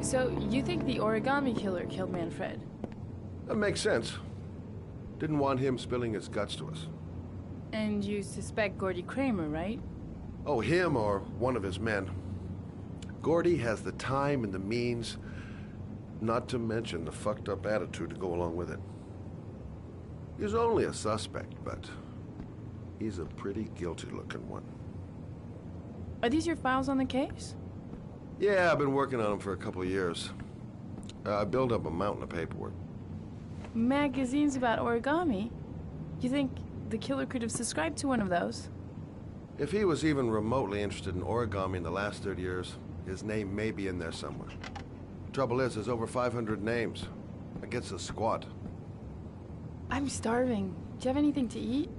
So, you think the origami killer killed Manfred? That makes sense. Didn't want him spilling his guts to us. And you suspect Gordy Kramer, right? Oh, him or one of his men. Gordy has the time and the means, not to mention the fucked up attitude to go along with it. He's only a suspect, but he's a pretty guilty-looking one. Are these your files on the case? Yeah, I've been working on him for a couple of years. I built up a mountain of paperwork. Magazines about origami? You think the killer could have subscribed to one of those? If he was even remotely interested in origami in the last 30 years, his name may be in there somewhere. Trouble is, there's over 500 names. That gets us squat. I'm starving. Do you have anything to eat?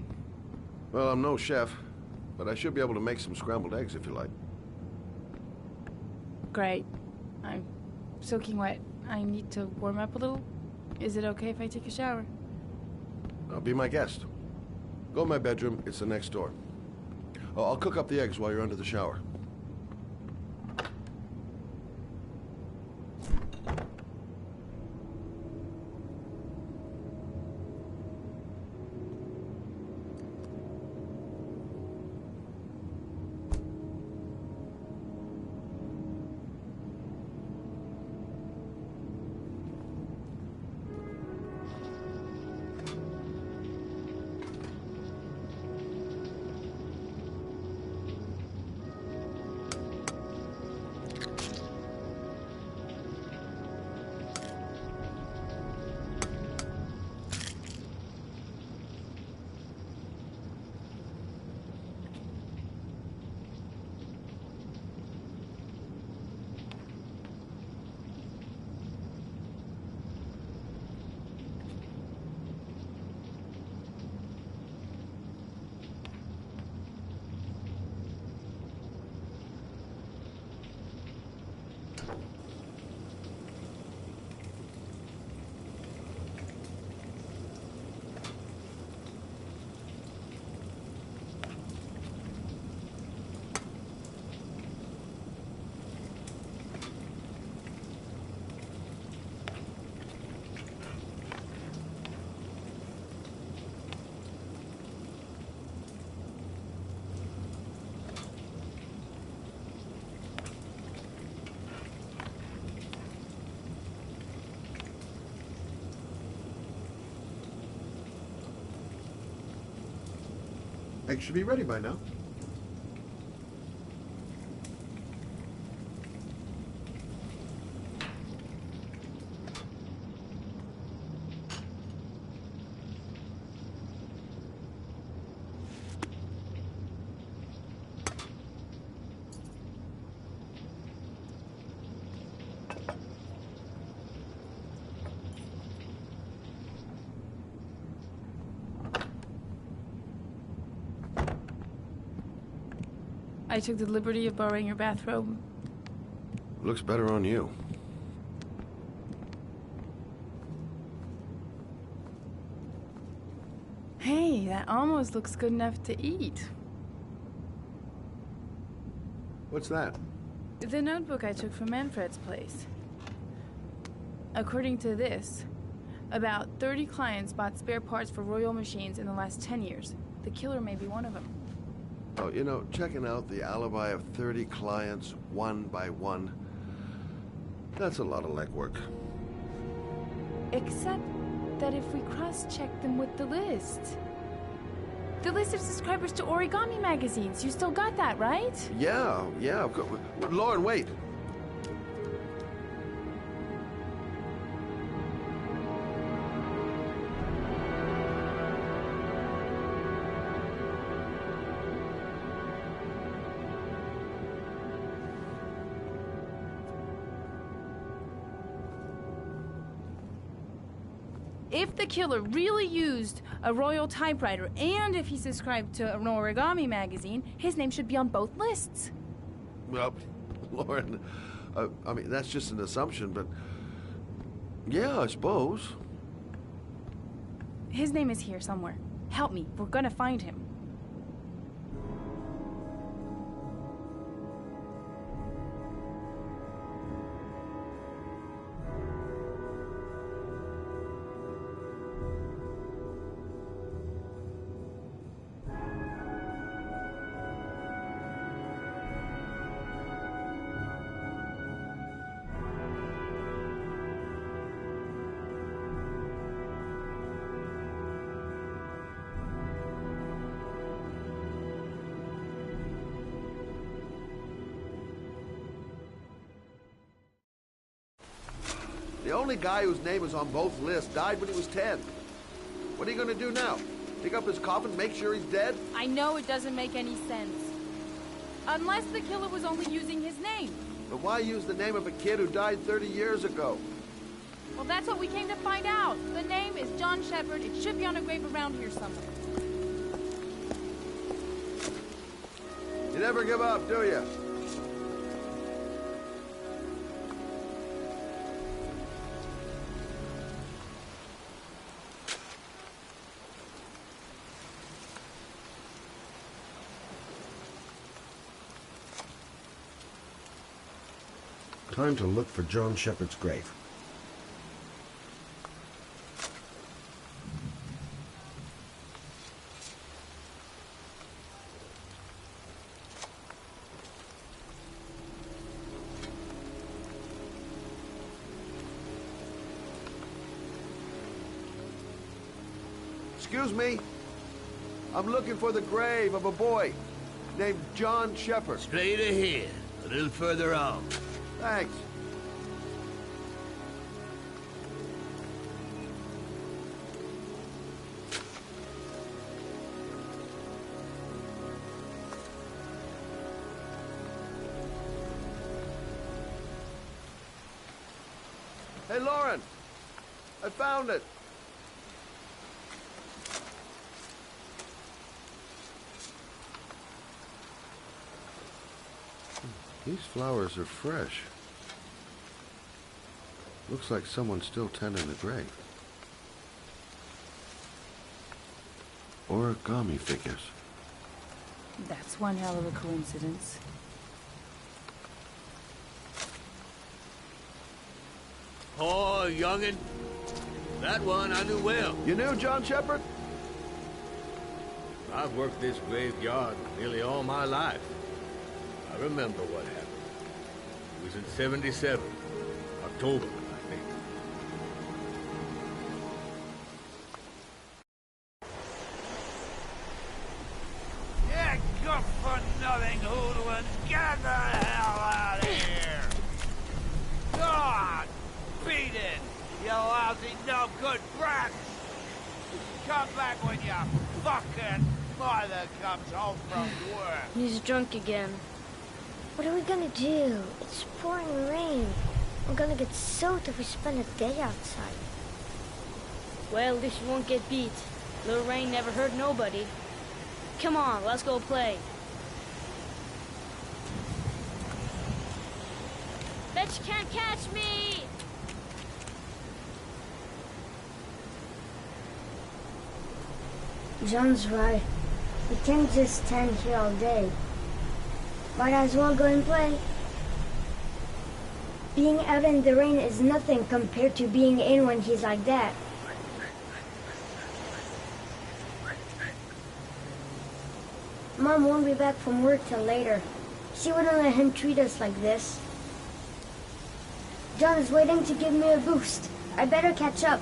Well, I'm no chef, but I should be able to make some scrambled eggs if you like. Great. I'm soaking wet. I need to warm up a little. Is it okay if I take a shower? Be my guest. Go in my bedroom, it's the next door. Oh, I'll cook up the eggs while you're under the shower. Eggs should be ready by now. I took the liberty of borrowing your bathrobe. Looks better on you. Hey, that almost looks good enough to eat. What's that? The notebook I took from Manfred's place. According to this, about 30 clients bought spare parts for Royal machines in the last 10 years. The killer may be one of them. Oh, you know, checking out the alibi of 30 clients one by one, that's a lot of legwork. Except that if we cross-check them with the list. The list of subscribers to origami magazines. You still got that, right? Yeah, of course. Lauren, wait. If the killer really used a Royal typewriter and if he subscribed to an origami magazine, his name should be on both lists. Well, Lauren, I mean, that's just an assumption, but yeah, I suppose. His name is here somewhere. Help me. We're gonna find him. only guy whose name is on both lists died when he was 10. What are you gonna do now? Dig up his coffin, make sure he's dead? I know it doesn't make any sense. Unless the killer was only using his name. But why use the name of a kid who died 30 years ago? Well, that's what we came to find out. The name is John Shepard. It should be on a grave around here somewhere. You never give up, do you? Time to look for John Shepard's grave. Excuse me. I'm looking for the grave of a boy named John Shepard. Straight ahead, a little further on. Thanks. Hey, Lauren. I found it. These flowers are fresh. Looks like someone's still tending the grave. Origami figures. That's one hell of a coincidence. Oh, youngin'. That one I knew well. You knew John Shepard? I've worked this graveyard nearly all my life. I remember what happened. It was in 77. October, I think. You good-for-nothing hoodlums, get the hell out of here! God! Beat it, you lousy no-good brats! Come back when your fucking mother comes home from work! He's drunk again. What are we gonna do? It's pouring rain. We're gonna get soaked if we spend a day outside. Well, at least you won't get beat. Little rain never hurt nobody. Come on, let's go play. Bet you can't catch me! John's right. We can't just stand here all day. Might as well go and play. Being out in the rain is nothing compared to being in when he's like that. Mom won't be back from work till later. She wouldn't let him treat us like this. John is waiting to give me a boost. I better catch up.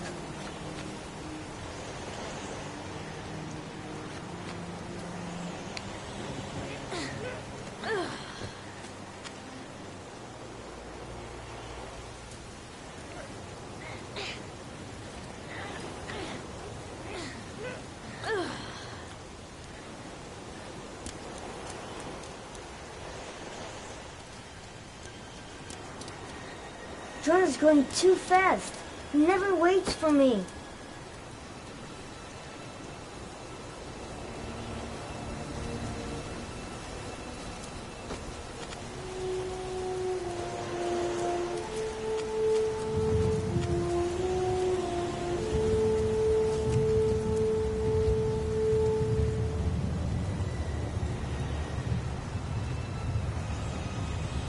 John is going too fast. He never waits for me.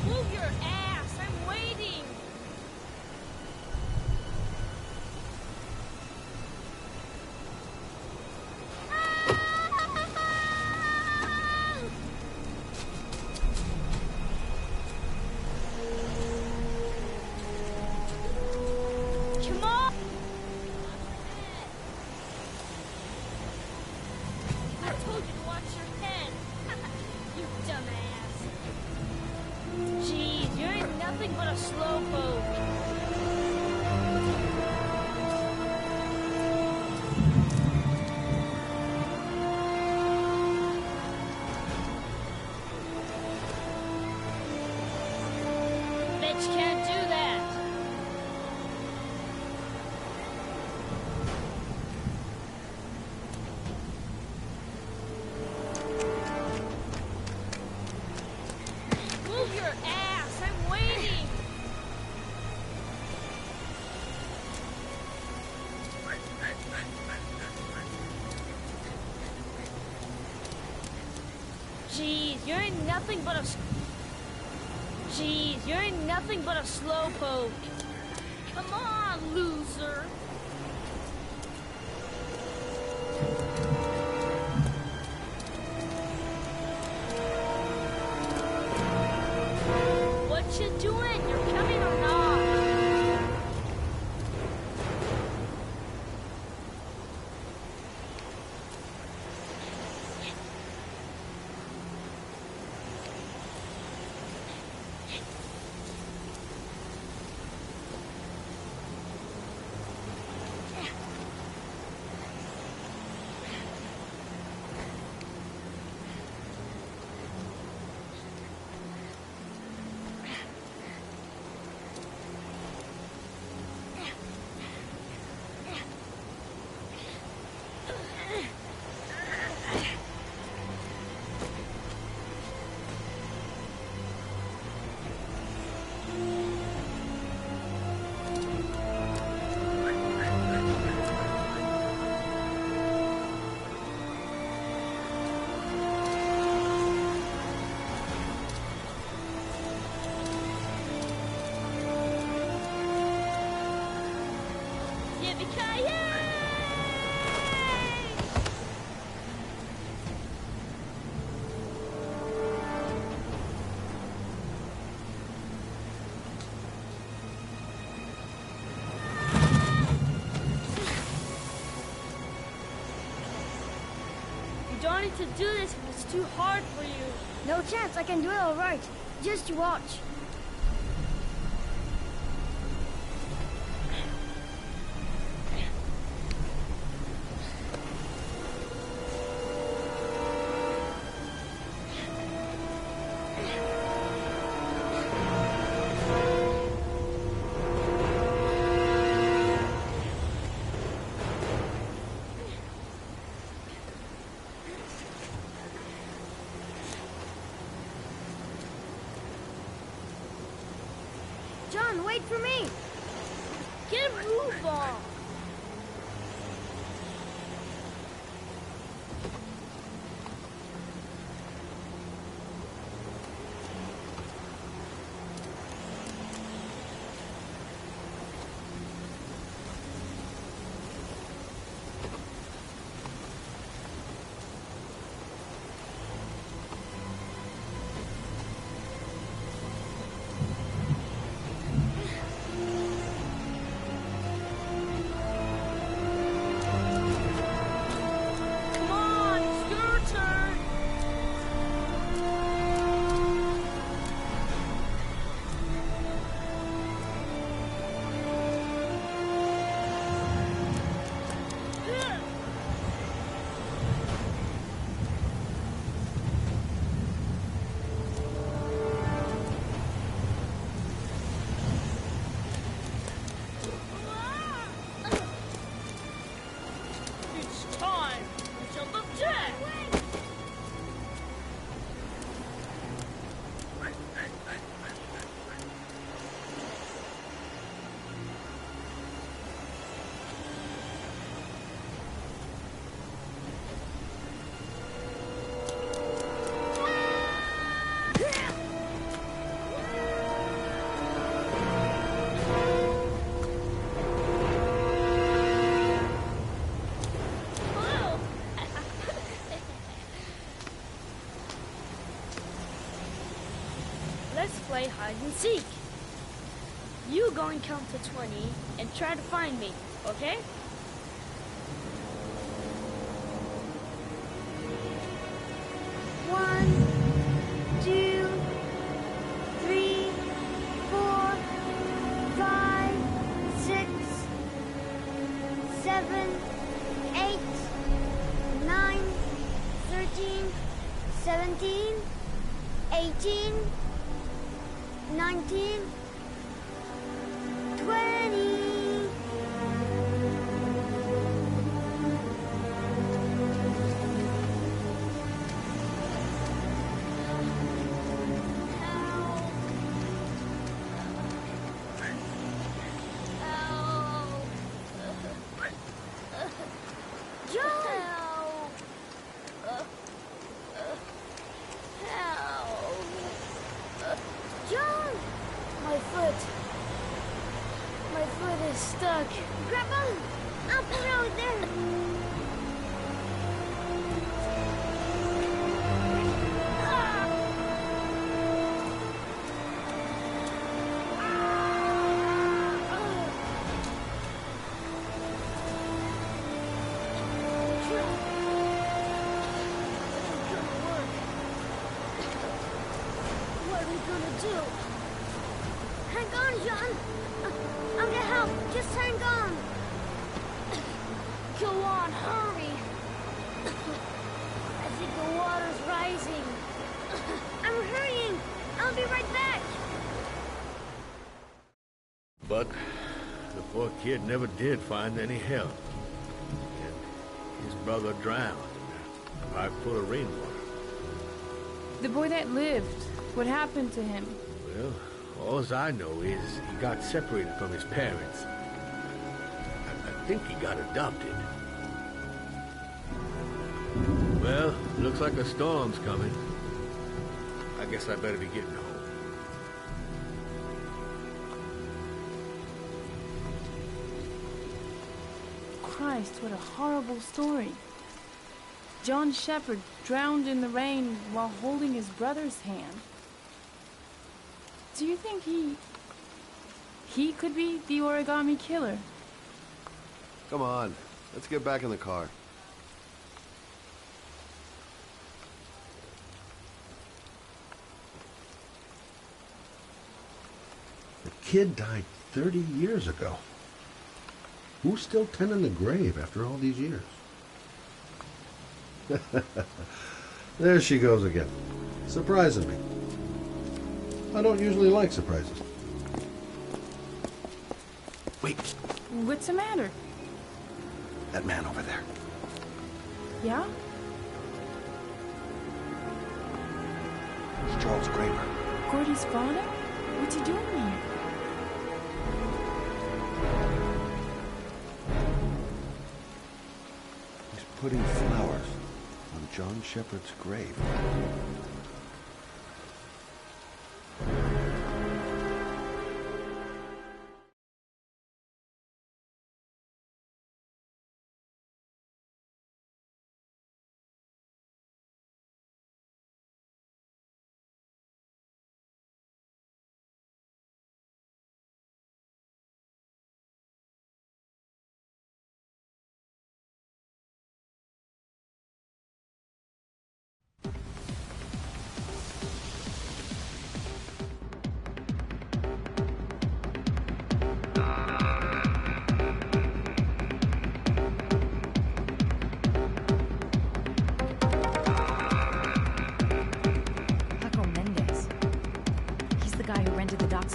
Move your ass! I'm waiting! Jeez, you ain't nothing but a... Jeez, you ain't nothing but a slowpoke. Come on, loser. What you doing? You're coming or not? You don't need to do this if it's too hard for you. No chance, I can do it all right. Just watch. John, wait for me! Get a move on. Come on, it's your turn. It's time to jump up deck. Hello. Let's play hide and seek. You go and count to 20 and try to find me, okay? One, two, three, 4, 5, 6, 7, 8, 9, 13, 17, 18, 19, 20. gonna do? Hang on, John. I'll get help. Just hang on. Go on, hurry. I think the water's rising. I'm hurrying. I'll be right back. But the poor kid never did find any help. And his brother drowned in a pipe full of rainwater. The boy that lived, what happened to him? Well, all I know is he got separated from his parents. I think he got adopted. Well, looks like a storm's coming. I guess I better be getting home. Christ, what a horrible story. John Shepherd drowned in the rain while holding his brother's hand. Do you think he could be the origami killer? Come on, let's get back in the car. The kid died 30 years ago. Who's still tending the grave after all these years? There she goes again, surprising me. I don't usually like surprises. Wait, What's the matter? that man over there. Yeah? It's Charles Kramer. Gordy's father? What's he doing here? He's putting flowers on John Shepherd's grave.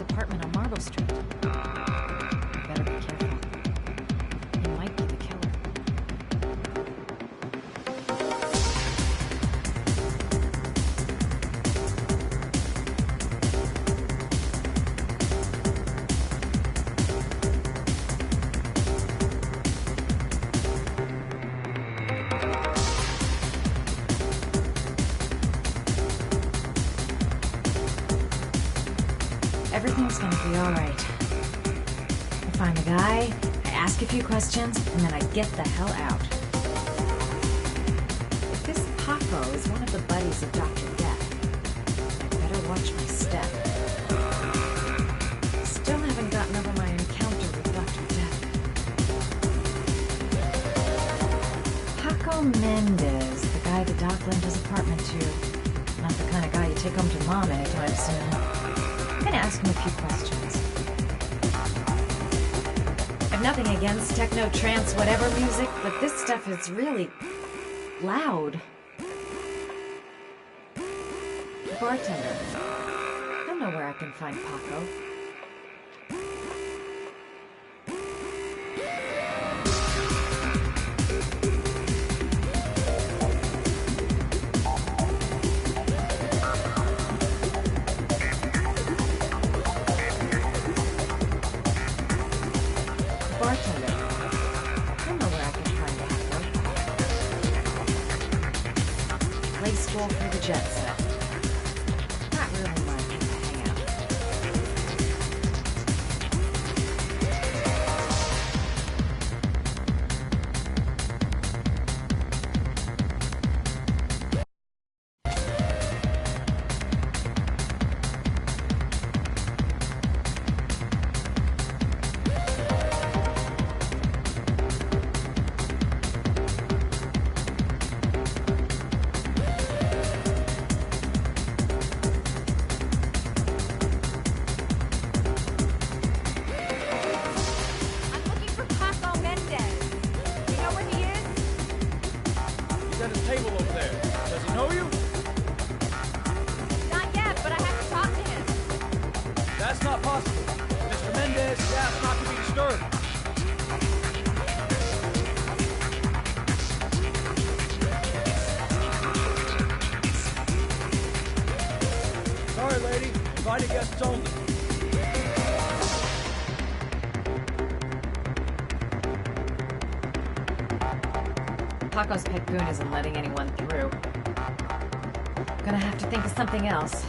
Apartment on Marble Street. Better be careful. He might be the killer. Everything's gonna be all right. I find the guy, I ask a few questions, and then I get the hell out. If this Paco is one of the buddies of Dr. Death, I'd better watch my step. Still haven't gotten over my encounter with Dr. Death. Paco Mendez, the guy the doc lent his apartment to. Not the kind of guy you take home to mom anytime soon. I'm gonna ask him a few questions. I've nothing against techno, trance, whatever music, but this stuff is really loud. Bartender, I don't know where I can find Paco. Stroll through the jet set. Not really my kind of hangout. at his table over there. Does he know you? Not yet, but I have to talk to him. That's not possible. Mr. Mendez is asked not to be disturbed. Sorry, lady. Invited guests only. Paco's pet goon isn't letting anyone through. Gonna have to think of something else.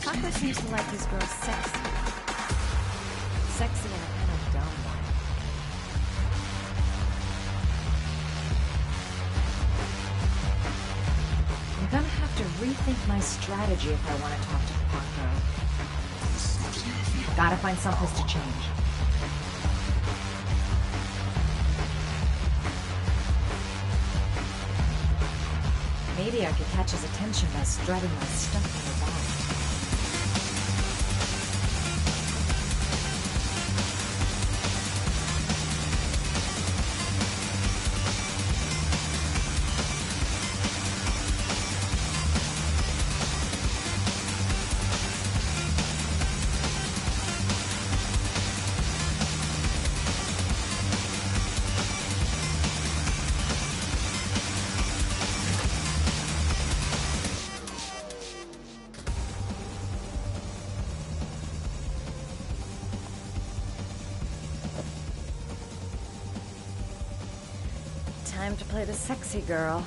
Paco seems to like his girls sexy. Sexy in a kind of dumb way. I'm gonna have to rethink my strategy if I want to talk to Paco. Gotta find someplace to change. Maybe I could catch his attention by strutting my stuff in the bar. Time to play the sexy girl.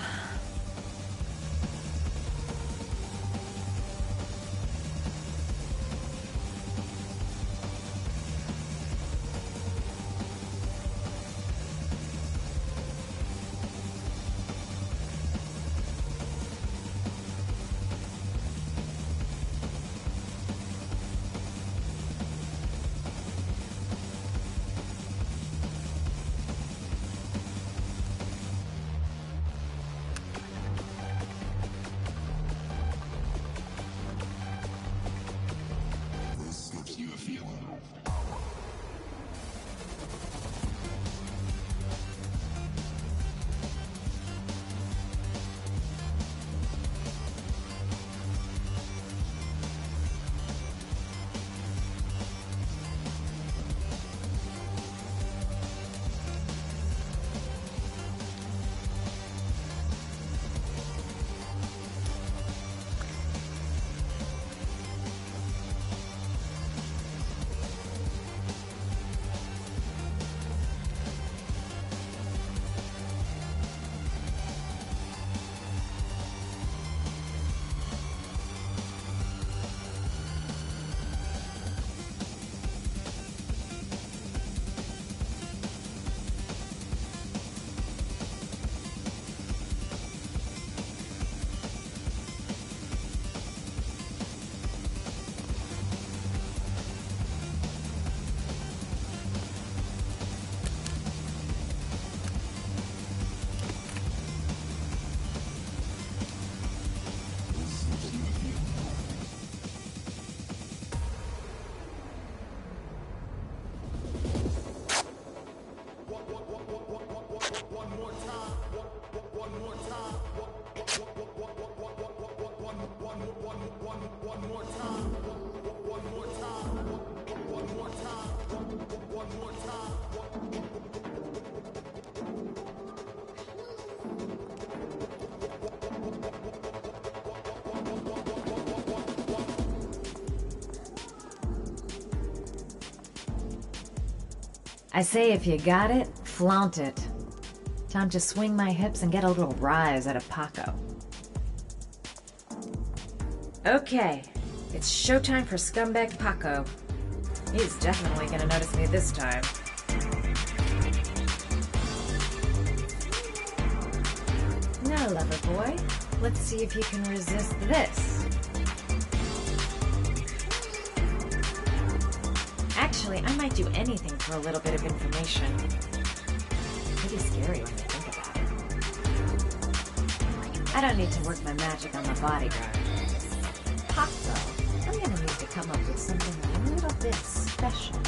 I say if you got it, flaunt it. Time to swing my hips and get a little rise out of Paco. Okay, it's showtime for scumbag Paco. He's definitely gonna notice me this time. Now, lover boy, let's see if you can resist this. Actually, I might do anything for a little bit of information. Pretty scary when you think about it. I don't need to work my magic on my bodyguard. Pop, though, I'm gonna need to come up with something a little bit special.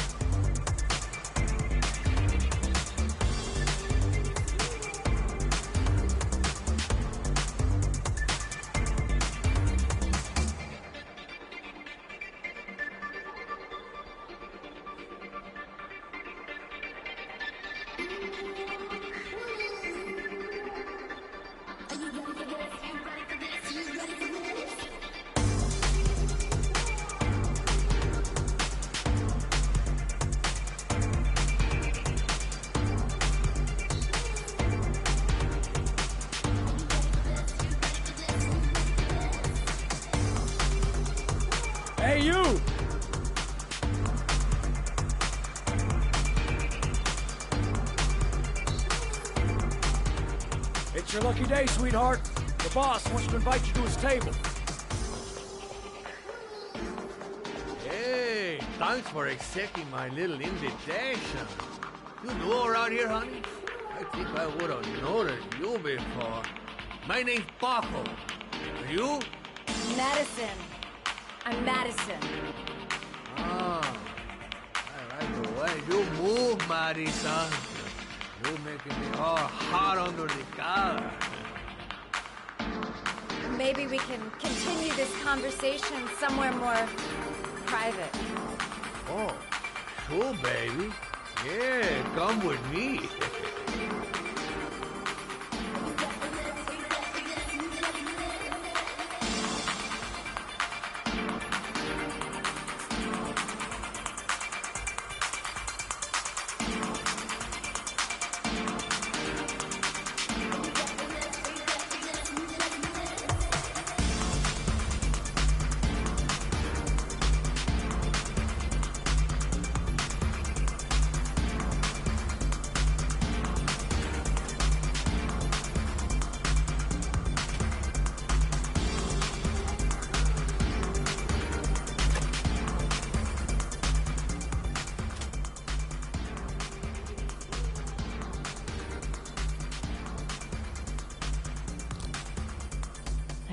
Hey, you! It's your lucky day, sweetheart. The boss wants to invite you to his table. Hey, thanks for accepting my little invitation. You new around here, honey? I think I would have noticed you before. My name's Paco. Are you? Madison. I'm Madison. Ah, I like the way you move, Madison. You're making me all hot under the collar. Maybe we can continue this conversation somewhere more private. Oh, sure, baby. Yeah, come with me.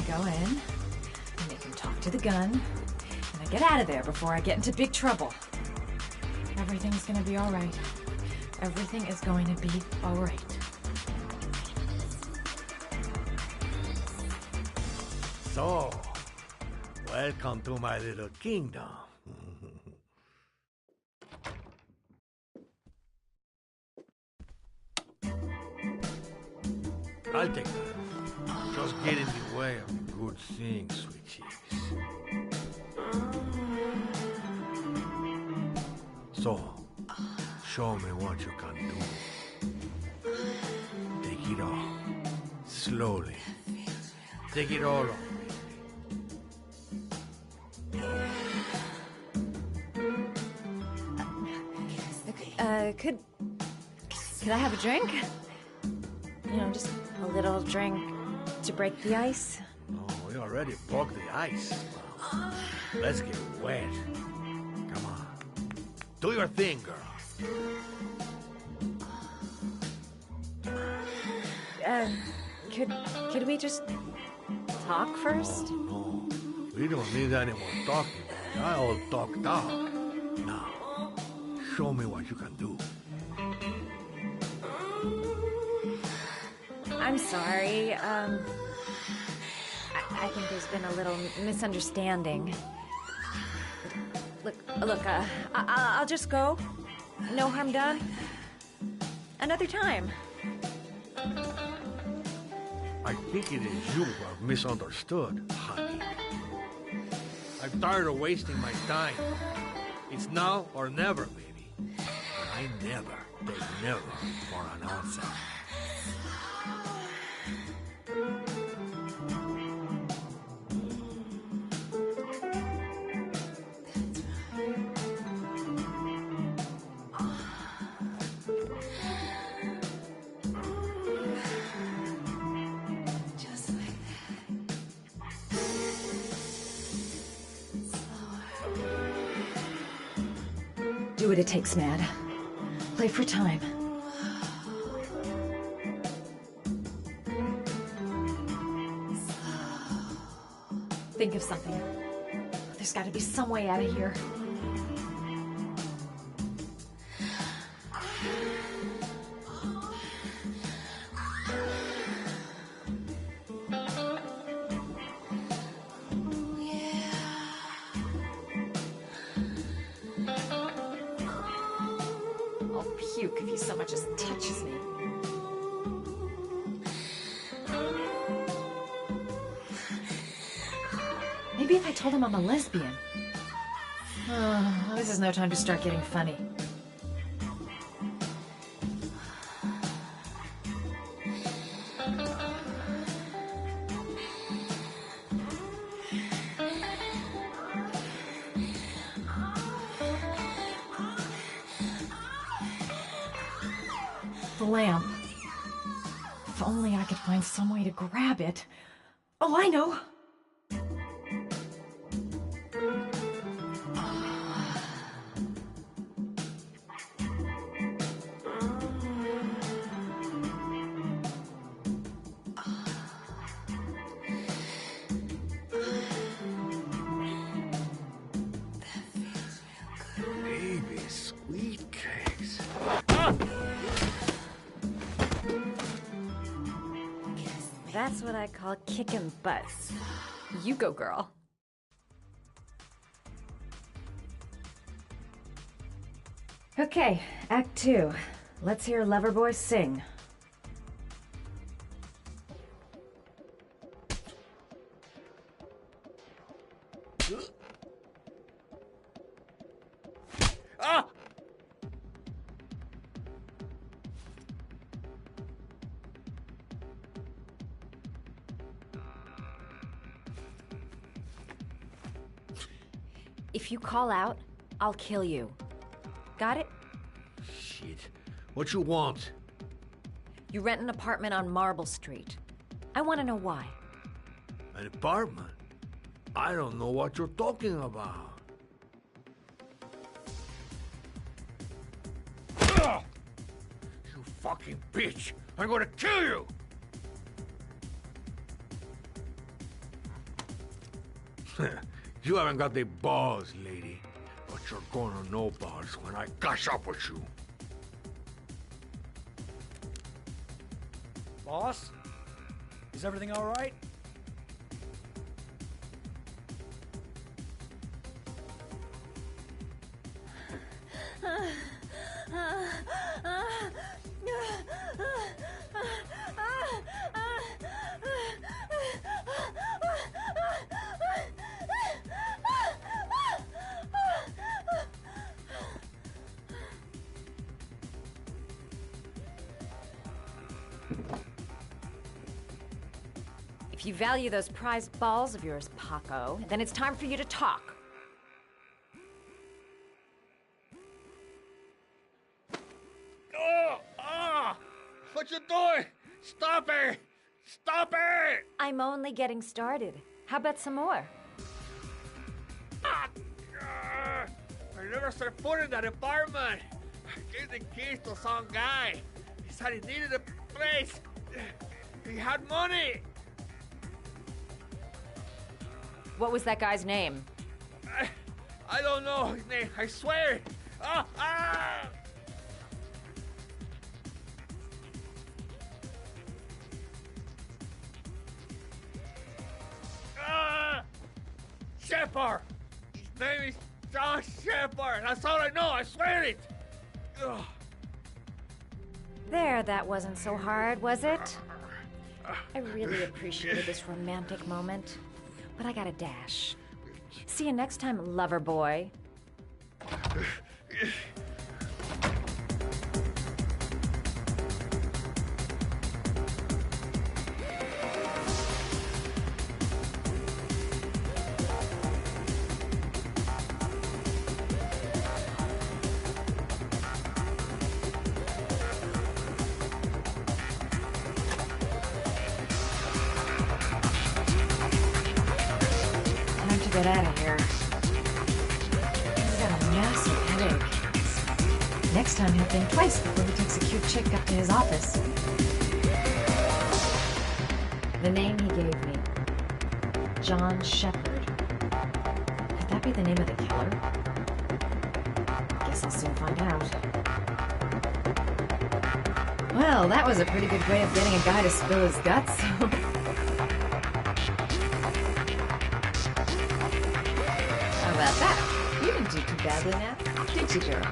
Go in, I make him talk to the gun, and I get out of there before I get into big trouble. Everything's gonna be all right. Everything is going to be all right. So, welcome to my little kingdom. I'll take that. Just get in the way of the good things, sweet cheeks. So, show me what you can do. Take it all. Slowly. Take it all on me. Could I have a drink? You know, just a little drink to break the ice. Oh, we already broke the ice. Well, let's get wet. Come on. Do your thing, girl. Could we just talk first? Oh, no. We don't need anyone talking. I all talked out. Now, show me what you can do. I'm sorry. I think there's been a little misunderstanding. Look, I'll just go. No harm done. Another time. I think it is you who have misunderstood, honey. I'm tired of wasting my time. It's now or never, baby. And I never take never for an answer. Do what it takes, man. Play for time. Think of something. There's got to be some way out of here. I'll puke if he so much as touches me. Maybe if I told him I'm a lesbian. Oh, this is no time to start getting funny. The lamp. If only I could find some way to grab it. Oh, I know! Baby, sweet cakes. That's what I call kicking butt. You go, girl. Okay, Act 2. Let's hear Loverboy sing. Ah! If you call out, I'll kill you. Got it? Shit. What you want? You rent an apartment on Marble Street. I want to know why. An apartment? I don't know what you're talking about. Ugh! You fucking bitch! I'm gonna kill you! You haven't got the balls, lady. But you're gonna know balls when I catch up with you. Boss? Is everything all right? If you value those prized balls of yours, Paco, then it's time for you to talk. Oh! Ah! What you doing? Stop it! Stop it! I'm only getting started. How about some more? Ah! I never set foot in that apartment. I gave the keys to some guy. He said he needed a place. He had money. What was that guy's name? I don't know his name. I swear. Ah! Ah! Ah! Shepard! His name is John Shepard. That's all I know. I swear it. Ugh. There, that wasn't so hard, was it? I really appreciated this romantic moment, but I gotta dash. See you next time, lover boy. Time to get out of here. I've got a massive headache. Next time he'll think twice before he takes a cute chick up to his office. The name he gave me. John Shepherd. Could that be the name of the killer? Guess I'll soon find out. Well, that was a pretty good way of getting a guy to spill his guts. How about that? You didn't do too badly now, did you, girl?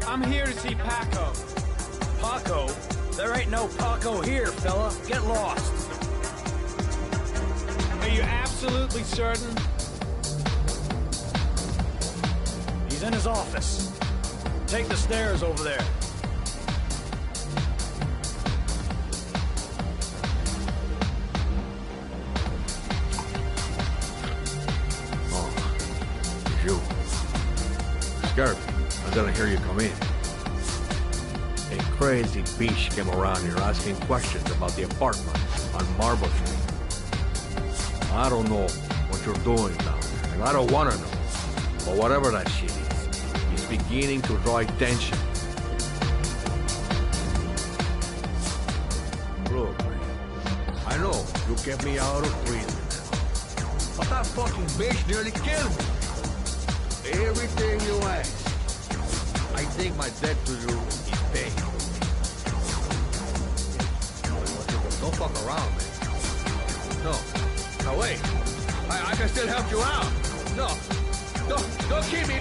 I'm here to see Paco. Paco? There ain't no Paco here, fella. Get lost. Are you absolutely certain? He's in his office. Take the stairs over there. Oh, it's you. Scared me. I didn't hear you come in. A crazy bitch came around here asking questions about the apartment on Marble Street. I don't know what you're doing down there, and I don't want to know. But whatever that shit is, it's beginning to draw attention. Look, man, I know you kept me out of prison now, but that fucking bitch nearly killed me. Everything you ask. I think my debt to you is paid. Don't fuck around, man. No. Now wait. I can still help you out. No. Don't keep me.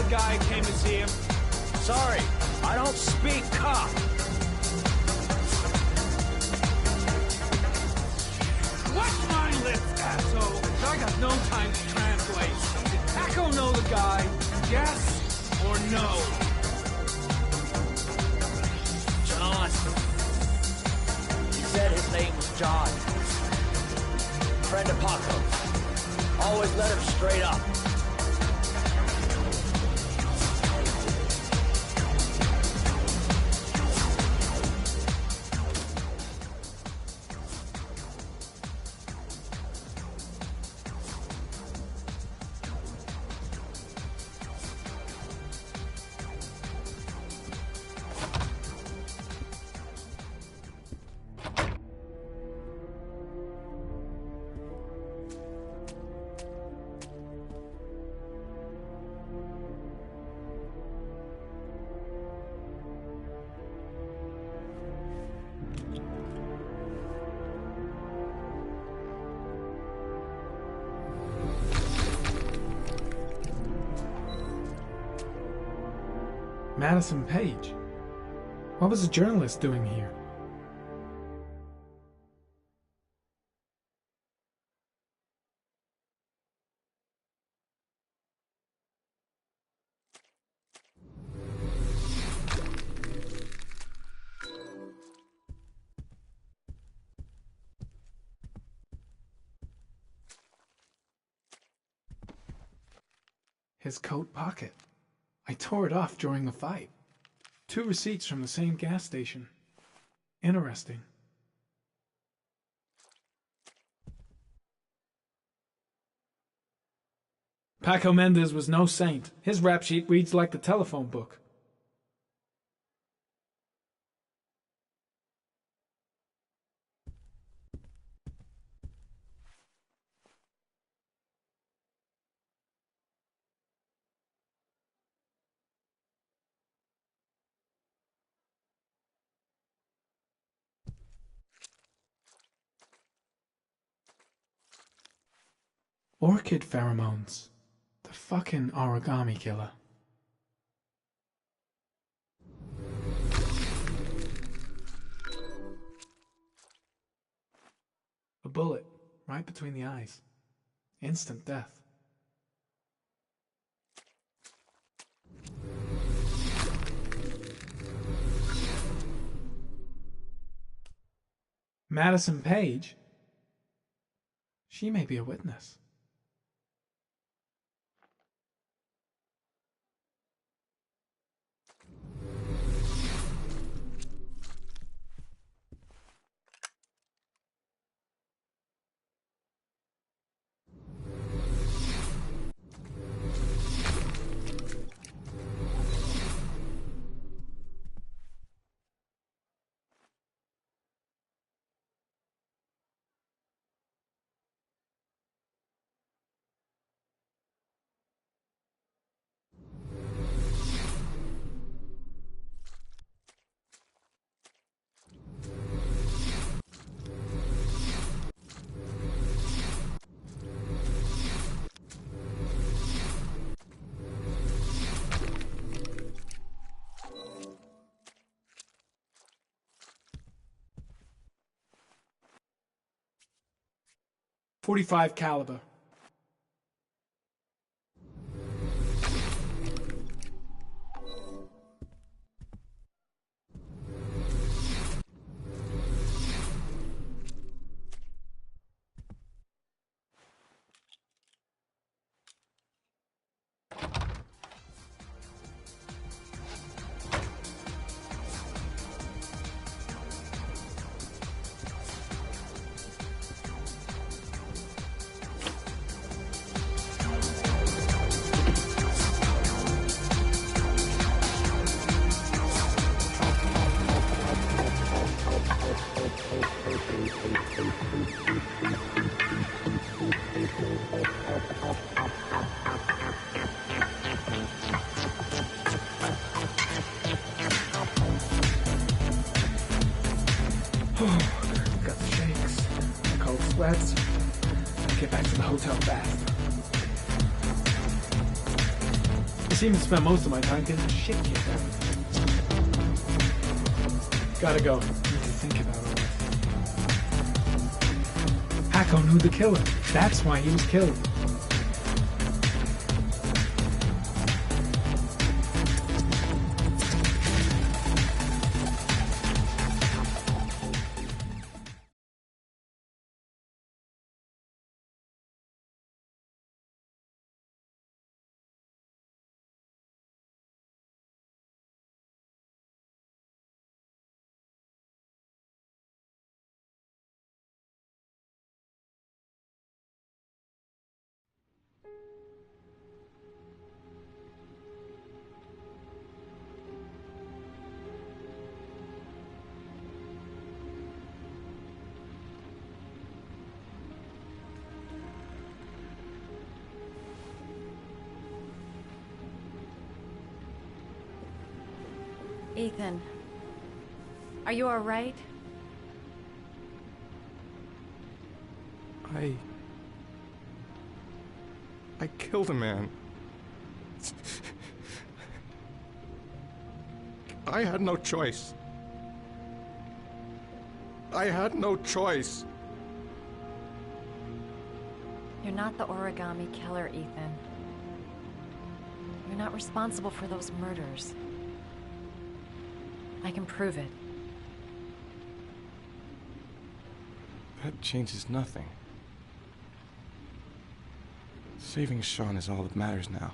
guy came to see him? Sorry, I don't speak cop. Watch my lips, asshole! I got no time to translate. Did Paco don't know the guy. Yes or no? John. He said his name was John. Friend of Paco. Always let him straight up. Madison Page? What was a journalist doing here? His coat pocket. I tore it off during the fight. 2 receipts from the same gas station. Interesting. Paco Mendez was no saint. His rap sheet reads like the telephone book. Orchid pheromones. The fucking origami killer. A bullet, right between the eyes. Instant death. Madison Page? She may be a witness. .45 caliber. Got the shakes, cold sweats. Get back to the hotel fast. I seem to spend most of my time getting shit kicked out of me. Gotta go. Need to think about all this. Paco knew the killer. That's why he was killed. Ethan, are you all right? I killed a man. I had no choice. I had no choice. You're not the origami killer, Ethan. You're not responsible for those murders. I can prove it. That changes nothing. Saving Sean is all that matters now.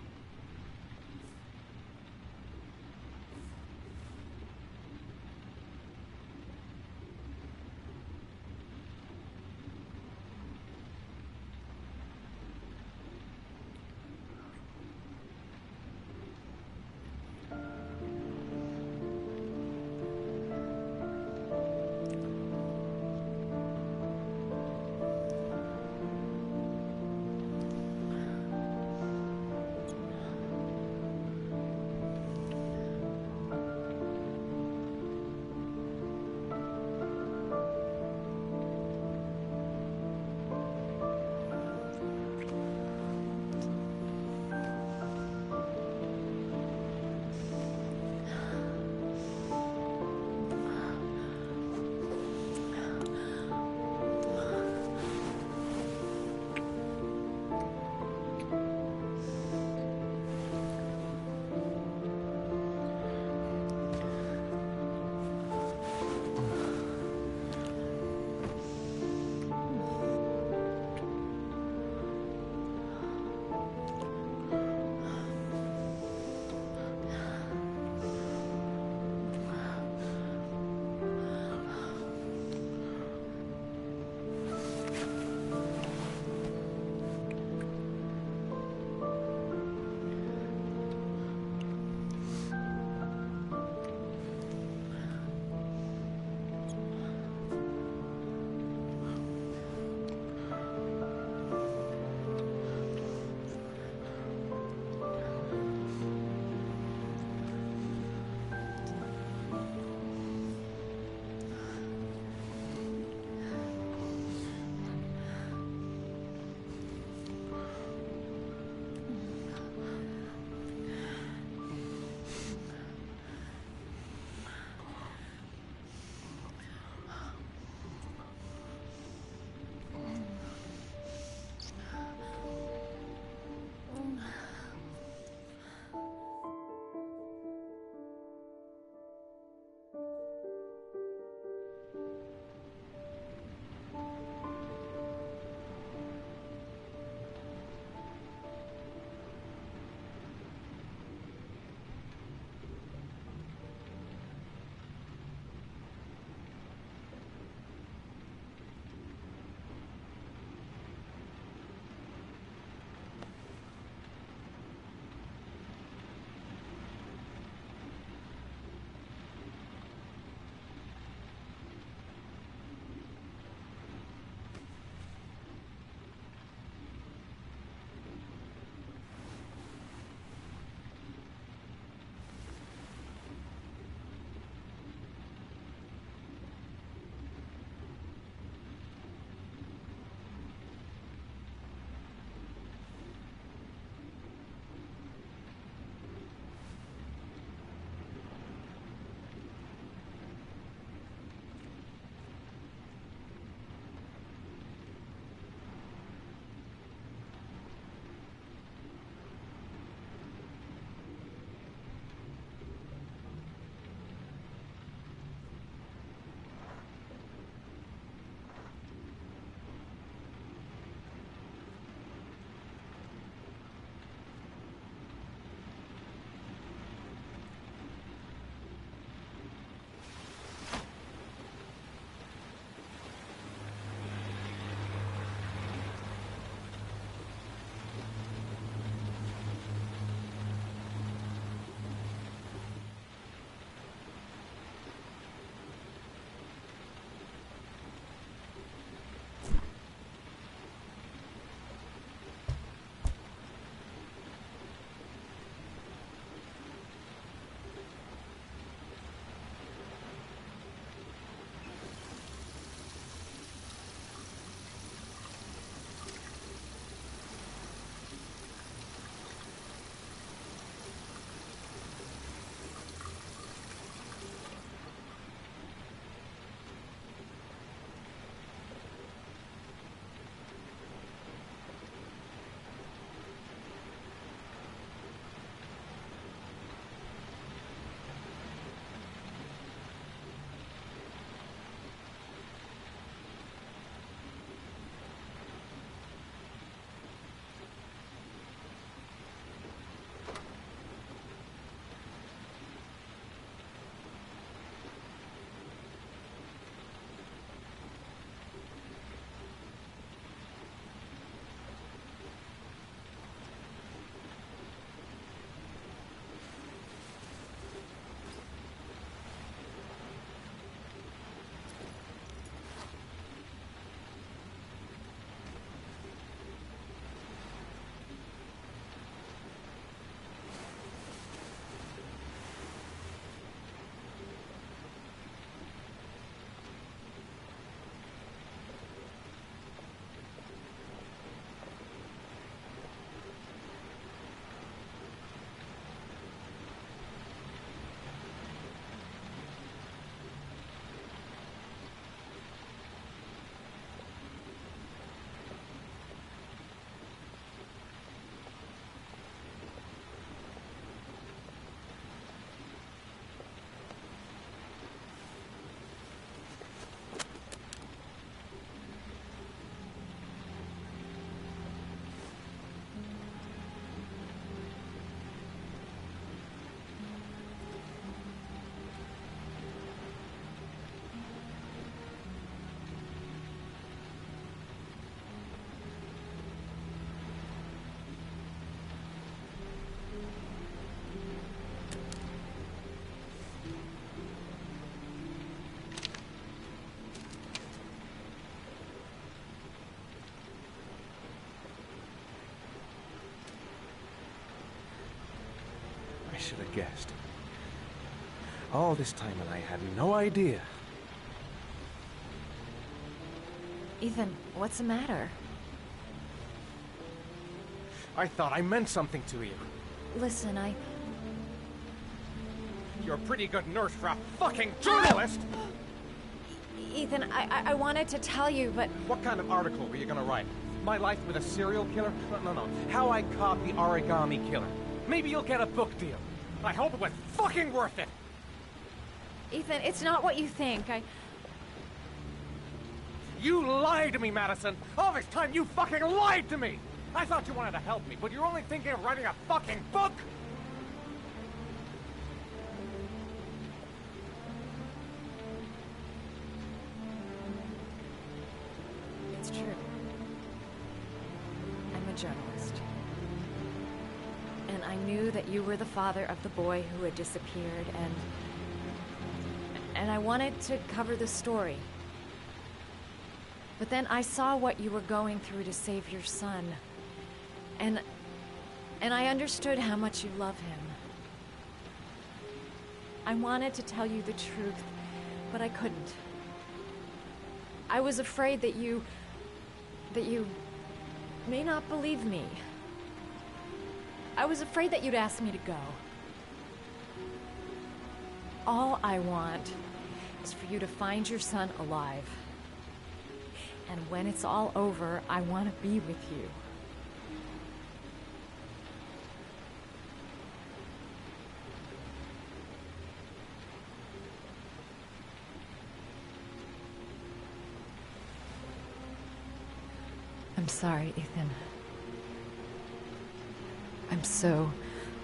should have guessed. All this time and I had no idea. Ethan, what's the matter? I thought I meant something to you. Listen, You're a pretty good nurse for a fucking journalist! Ethan, I wanted to tell you, but... What kind of article were you gonna write? My life with a serial killer? No. How I caught the origami killer. Maybe you'll get a book deal. I hope it was fucking worth it! Ethan, it's not what you think. You lied to me, Madison! All this time you fucking lied to me! I thought you wanted to help me, but you're only thinking of writing a fucking book! It's true. I'm a journalist. And I knew that you were the father of the boy who had disappeared, and I wanted to cover the story. But then I saw what you were going through to save your son. And I understood how much you love him. I wanted to tell you the truth, but I couldn't. I was afraid that you may not believe me. I was afraid that you'd ask me to go. All I want is for you to find your son alive. And when it's all over, I want to be with you. I'm sorry, Ethan. I'm so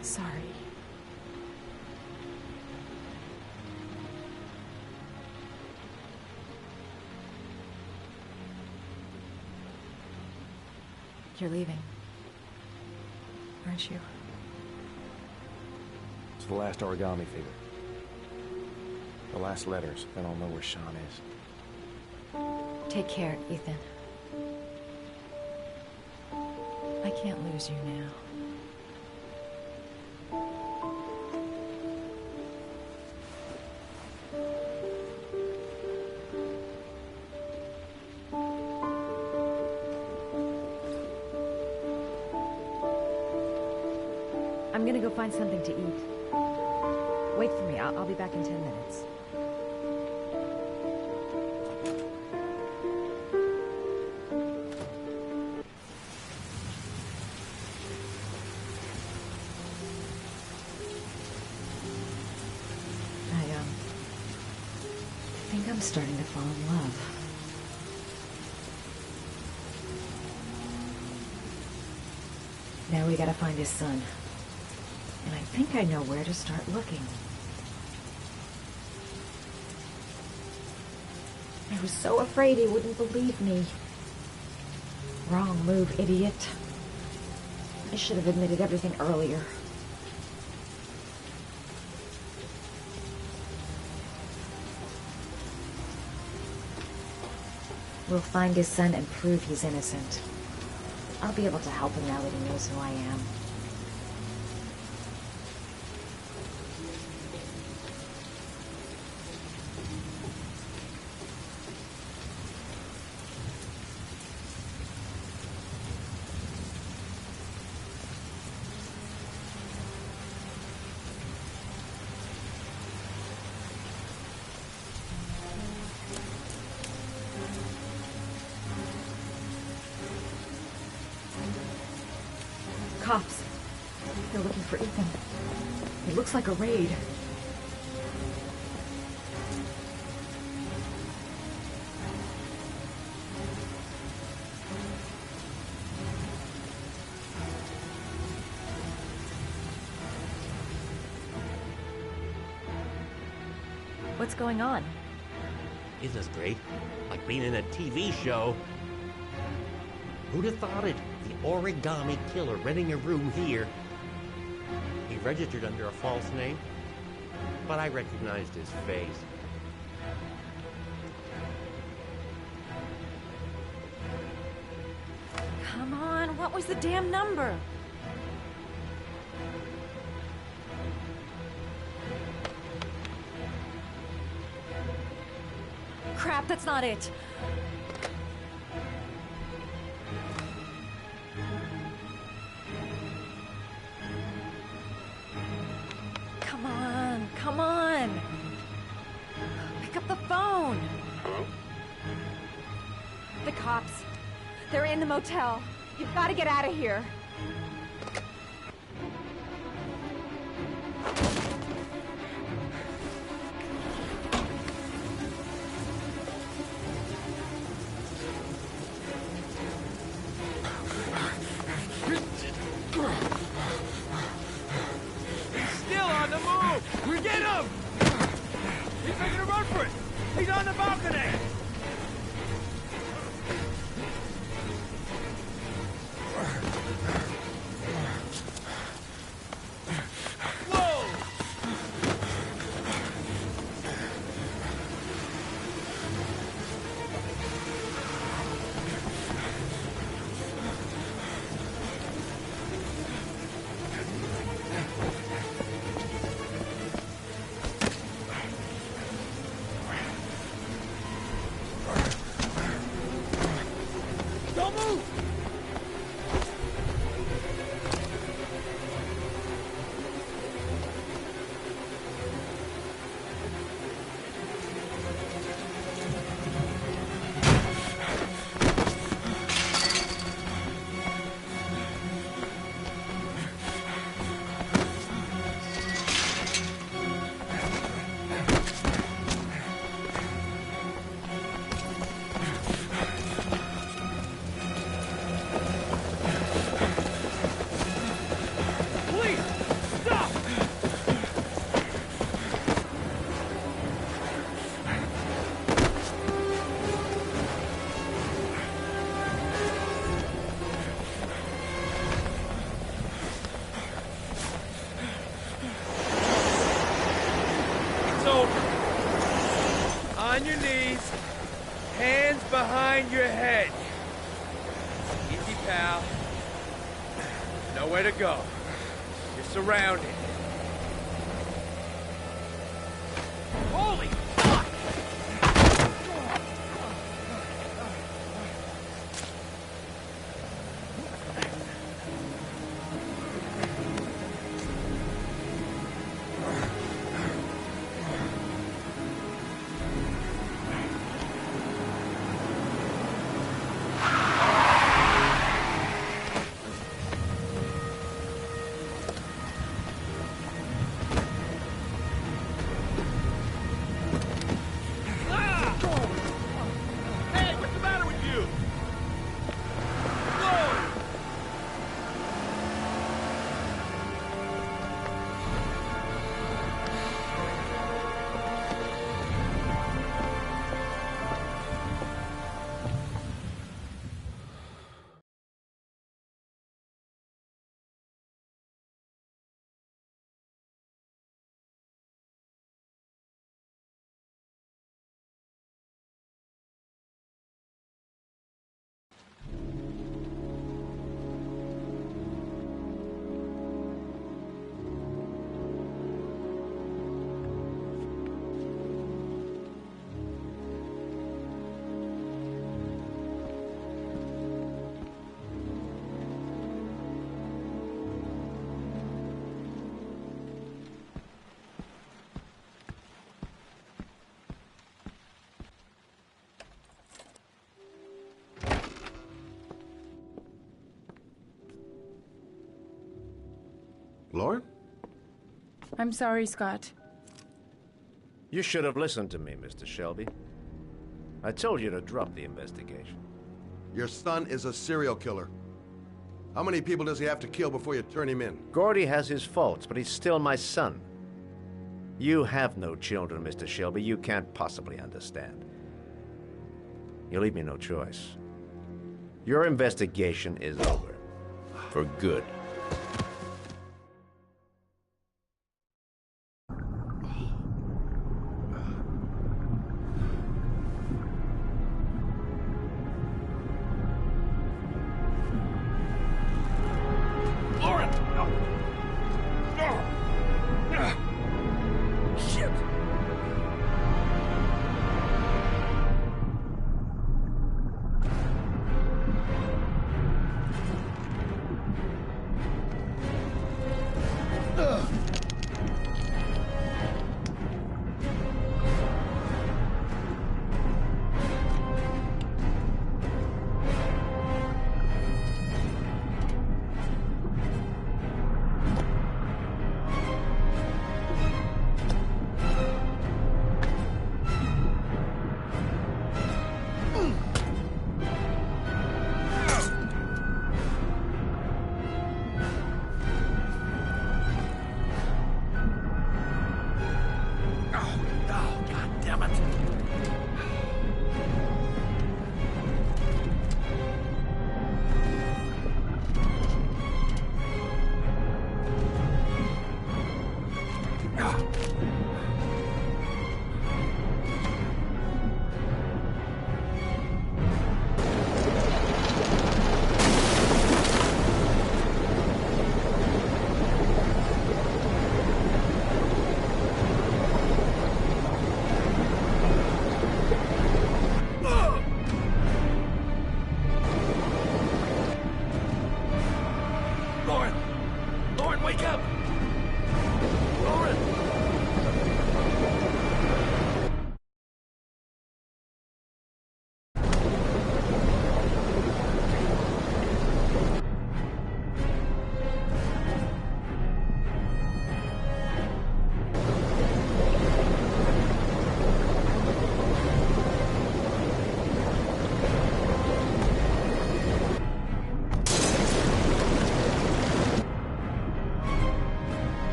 sorry. You're leaving, aren't you? It's the last origami figure. The last letters, then I'll know where Sean is. Take care, Ethan. I can't lose you now. I'm gonna go find something to eat. Wait for me. I'll be back in 10 minutes. I think I'm starting to fall in love. Now we gotta find his son. And I think I know where to start looking. I was so afraid he wouldn't believe me. Wrong move, idiot. I should have admitted everything earlier. We'll find his son and prove he's innocent. I'll be able to help him now that he knows who I am. Cops. They're looking for Ethan. It looks like a raid. What's going on? Isn't this great? Like being in a TV show. Who'd have thought it? The origami killer renting a room here. He registered under a false name, but I recognized his face. Come on, what was the damn number? crap, that's not it. Come on, come on. Pick up the phone. Hello? The cops. They're in the motel. You've got to get out of here. Still on the move! Get him! He's making a run for it! He's on the balcony! On your knees, hands behind your head. Easy, pal. Nowhere to go. You're surrounded. Holy fuck! Lauren? I'm sorry, Scott. You should have listened to me, Mr. Shelby. I told you to drop the investigation. Your son is a serial killer. How many people does he have to kill before you turn him in? Gordy has his faults, but he's still my son. You have no children, Mr. Shelby. You can't possibly understand. You leave me no choice. Your investigation is over. For good.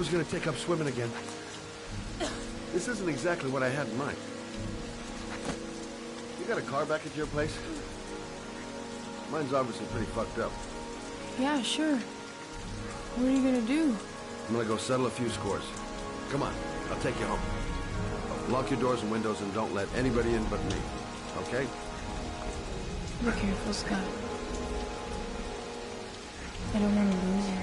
was gonna take up swimming again. This isn't exactly what I had in mind. You got a car back at your place? Mine's obviously pretty fucked up. Yeah, sure. What are you gonna do? I'm gonna go settle a few scores. Come on, I'll take you home. Lock your doors and windows and don't let anybody in but me. Okay? Be careful, Scott. I don't want to lose you.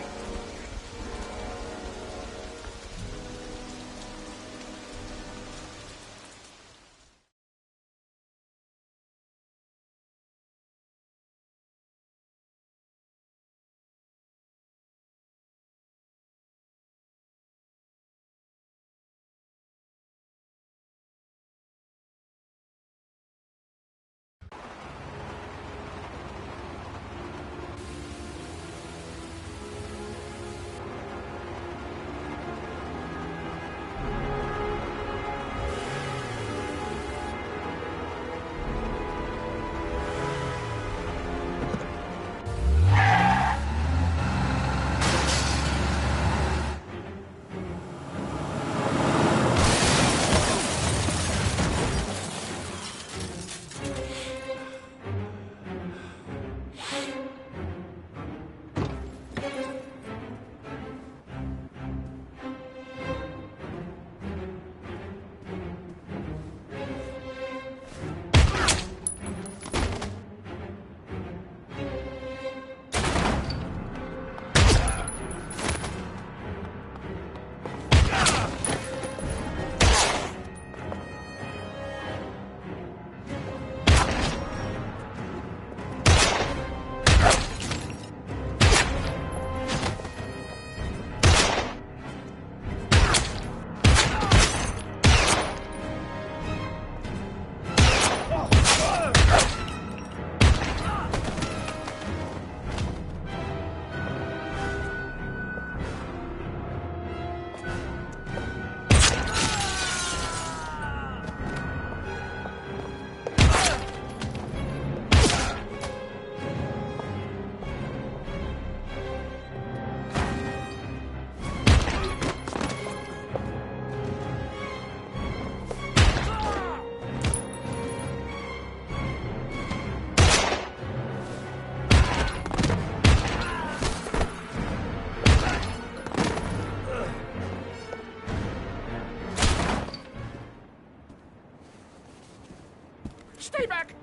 Stay back!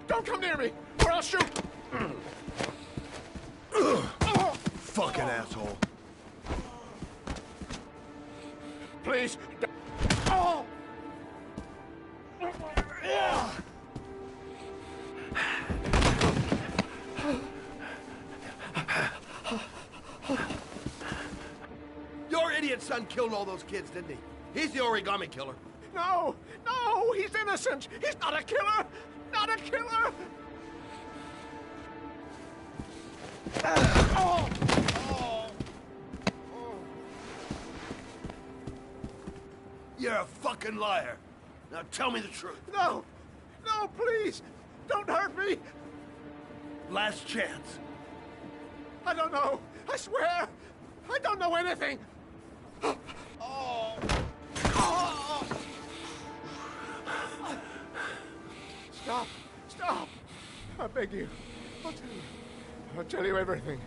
Don't come near me, or I'll shoot! Fucking asshole. Please. Oh! Your idiot son killed all those kids, didn't he? He's the origami killer. No! No! He's innocent! He's not a killer! Not a killer! Oh! Oh! You're a fucking liar. Now tell me the truth. No! No, please! Don't hurt me! Last chance. I don't know. I swear! I don't know anything! Oh! Oh! Stop! Stop! I beg you. I'll tell you everything.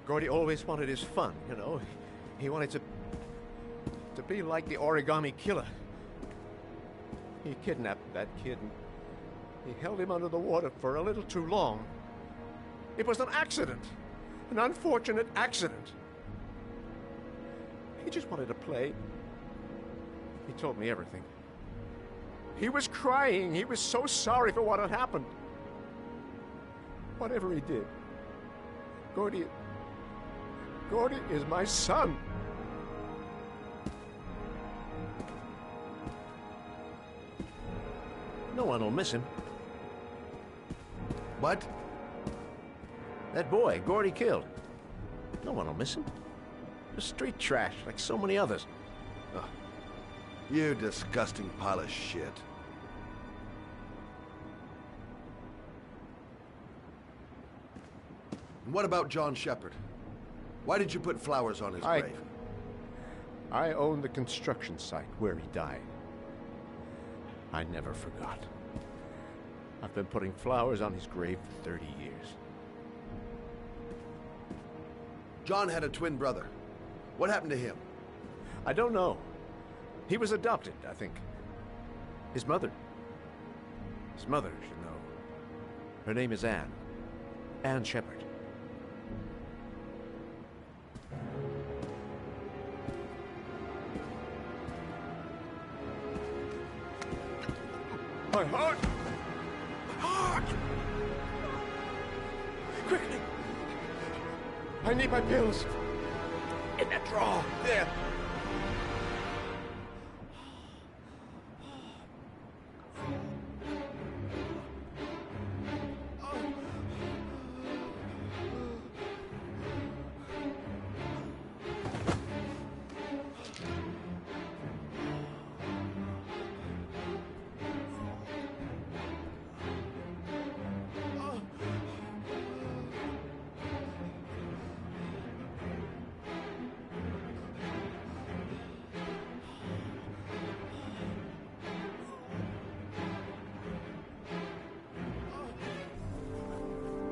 Gordy always wanted his fun, you know. He wanted to be like the origami killer. He kidnapped that kid and he held him under the water for a little too long. It was an accident. An unfortunate accident. He just wanted to play. He told me everything. He was crying. He was so sorry for what had happened. Whatever he did, Gordy is my son. No one will miss him. What? That boy, Gordy killed. No one will miss him. Just street trash, like so many others. Oh, you disgusting pile of shit. And what about John Shepard? Why did you put flowers on his grave? I own the construction site where he died. I never forgot. I've been putting flowers on his grave for 30 years. John had a twin brother. What happened to him? I don't know. He was adopted, I think. His mother should know. Her name is Anne. Anne Shepard. My heart! Heart! Quickly! I need my pills. In that drawer. There.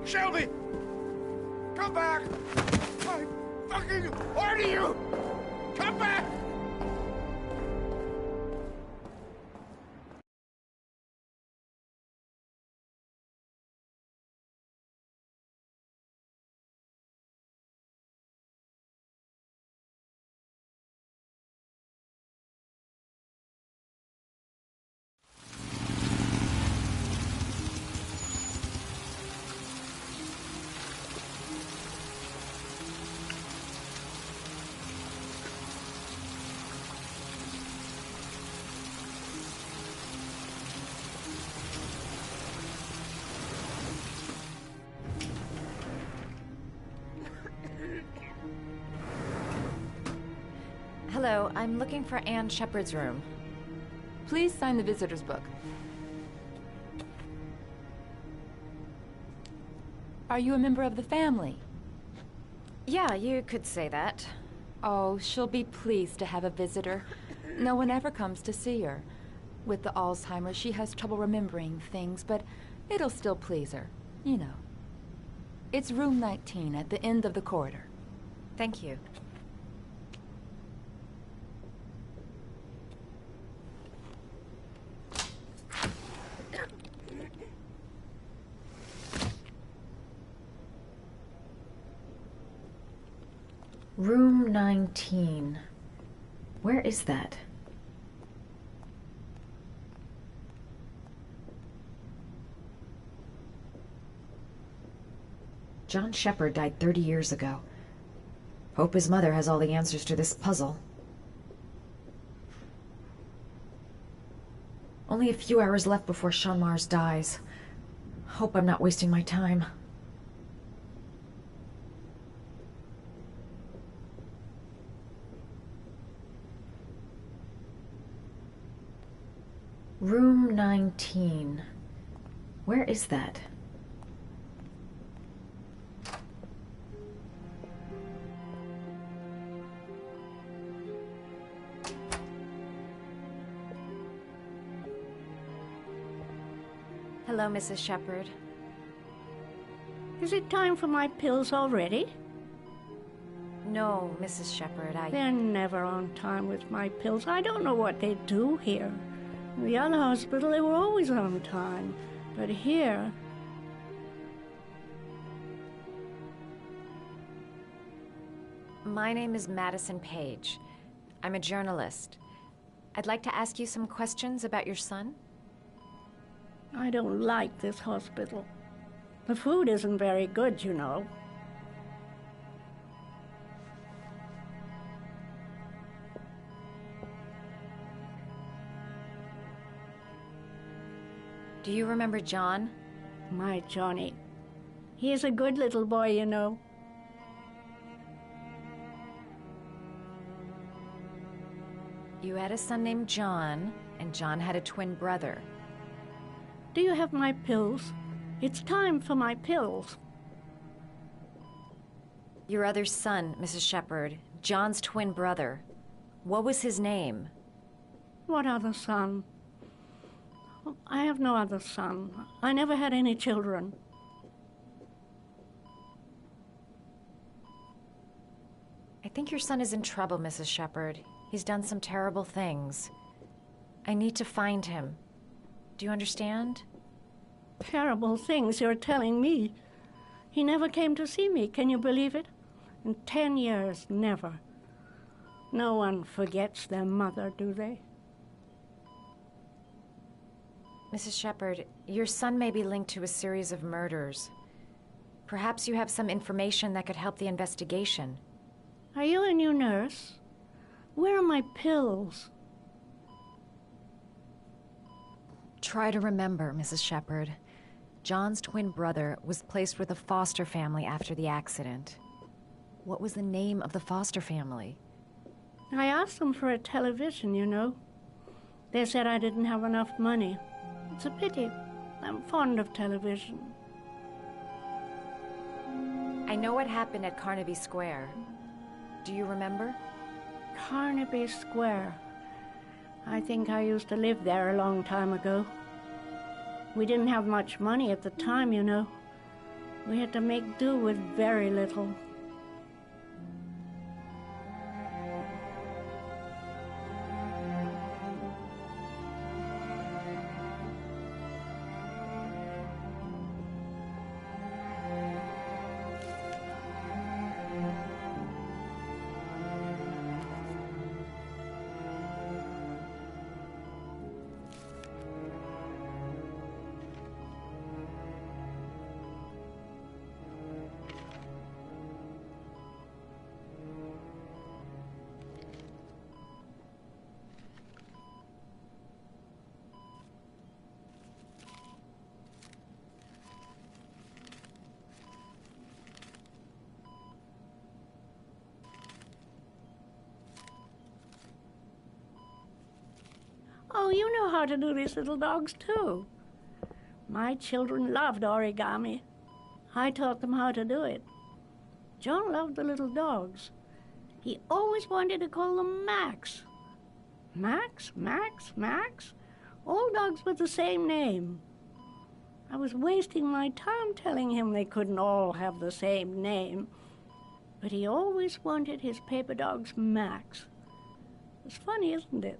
Shelby! Come back! I fucking order you! Come back! Hello, I'm looking for Anne Shepard's room. Please sign the visitor's book. Are you a member of the family? Yeah, you could say that. Oh, she'll be pleased to have a visitor. No one ever comes to see her. With the Alzheimer's, she has trouble remembering things, but it'll still please her, you know. It's room 19 at the end of the corridor. Thank you. Room 19. Where is that? John Shepard died 30 years ago. Hope his mother has all the answers to this puzzle. Only a few hours left before Sean Mars dies. Hope I'm not wasting my time. Room 19. Where is that? Hello, Mrs. Shepard. Is it time for my pills already? No, Mrs. Shepard, They're never on time with my pills. I don't know what they do here. In the other hospital, they were always on time. But here... My name is Madison Page. I'm a journalist. I'd like to ask you some questions about your son. I don't like this hospital. The food isn't very good, you know. Do you remember John? My Johnny. He is a good little boy, you know. You had a son named John, and John had a twin brother. Do you have my pills? It's time for my pills. Your other son, Mrs. Shepherd, John's twin brother. What was his name? What other son? I have no other son. I never had any children. I think your son is in trouble, Mrs. Shepherd. He's done some terrible things. I need to find him. Do you understand? Terrible things you're telling me. He never came to see me, can you believe it? In 10 years, never. No one forgets their mother, do they? Mrs. Shepherd, your son may be linked to a series of murders. Perhaps you have some information that could help the investigation. Are you a new nurse? Where are my pills? Try to remember, Mrs. Shepherd. John's twin brother was placed with a foster family after the accident. What was the name of the foster family? I asked them for a television, you know. They said I didn't have enough money. It's a pity. I'm fond of television. I know what happened at Carnaby Square. Do you remember? Carnaby Square. I think I used to live there a long time ago. We didn't have much money at the time, you know. We had to make do with very little. Oh, you know how to do these little dogs, too. My children loved origami. I taught them how to do it. John loved the little dogs. He always wanted to call them Max. Max, Max, Max? All dogs with the same name. I was wasting my time telling him they couldn't all have the same name. But he always wanted his paper dogs Max. It's funny, isn't it?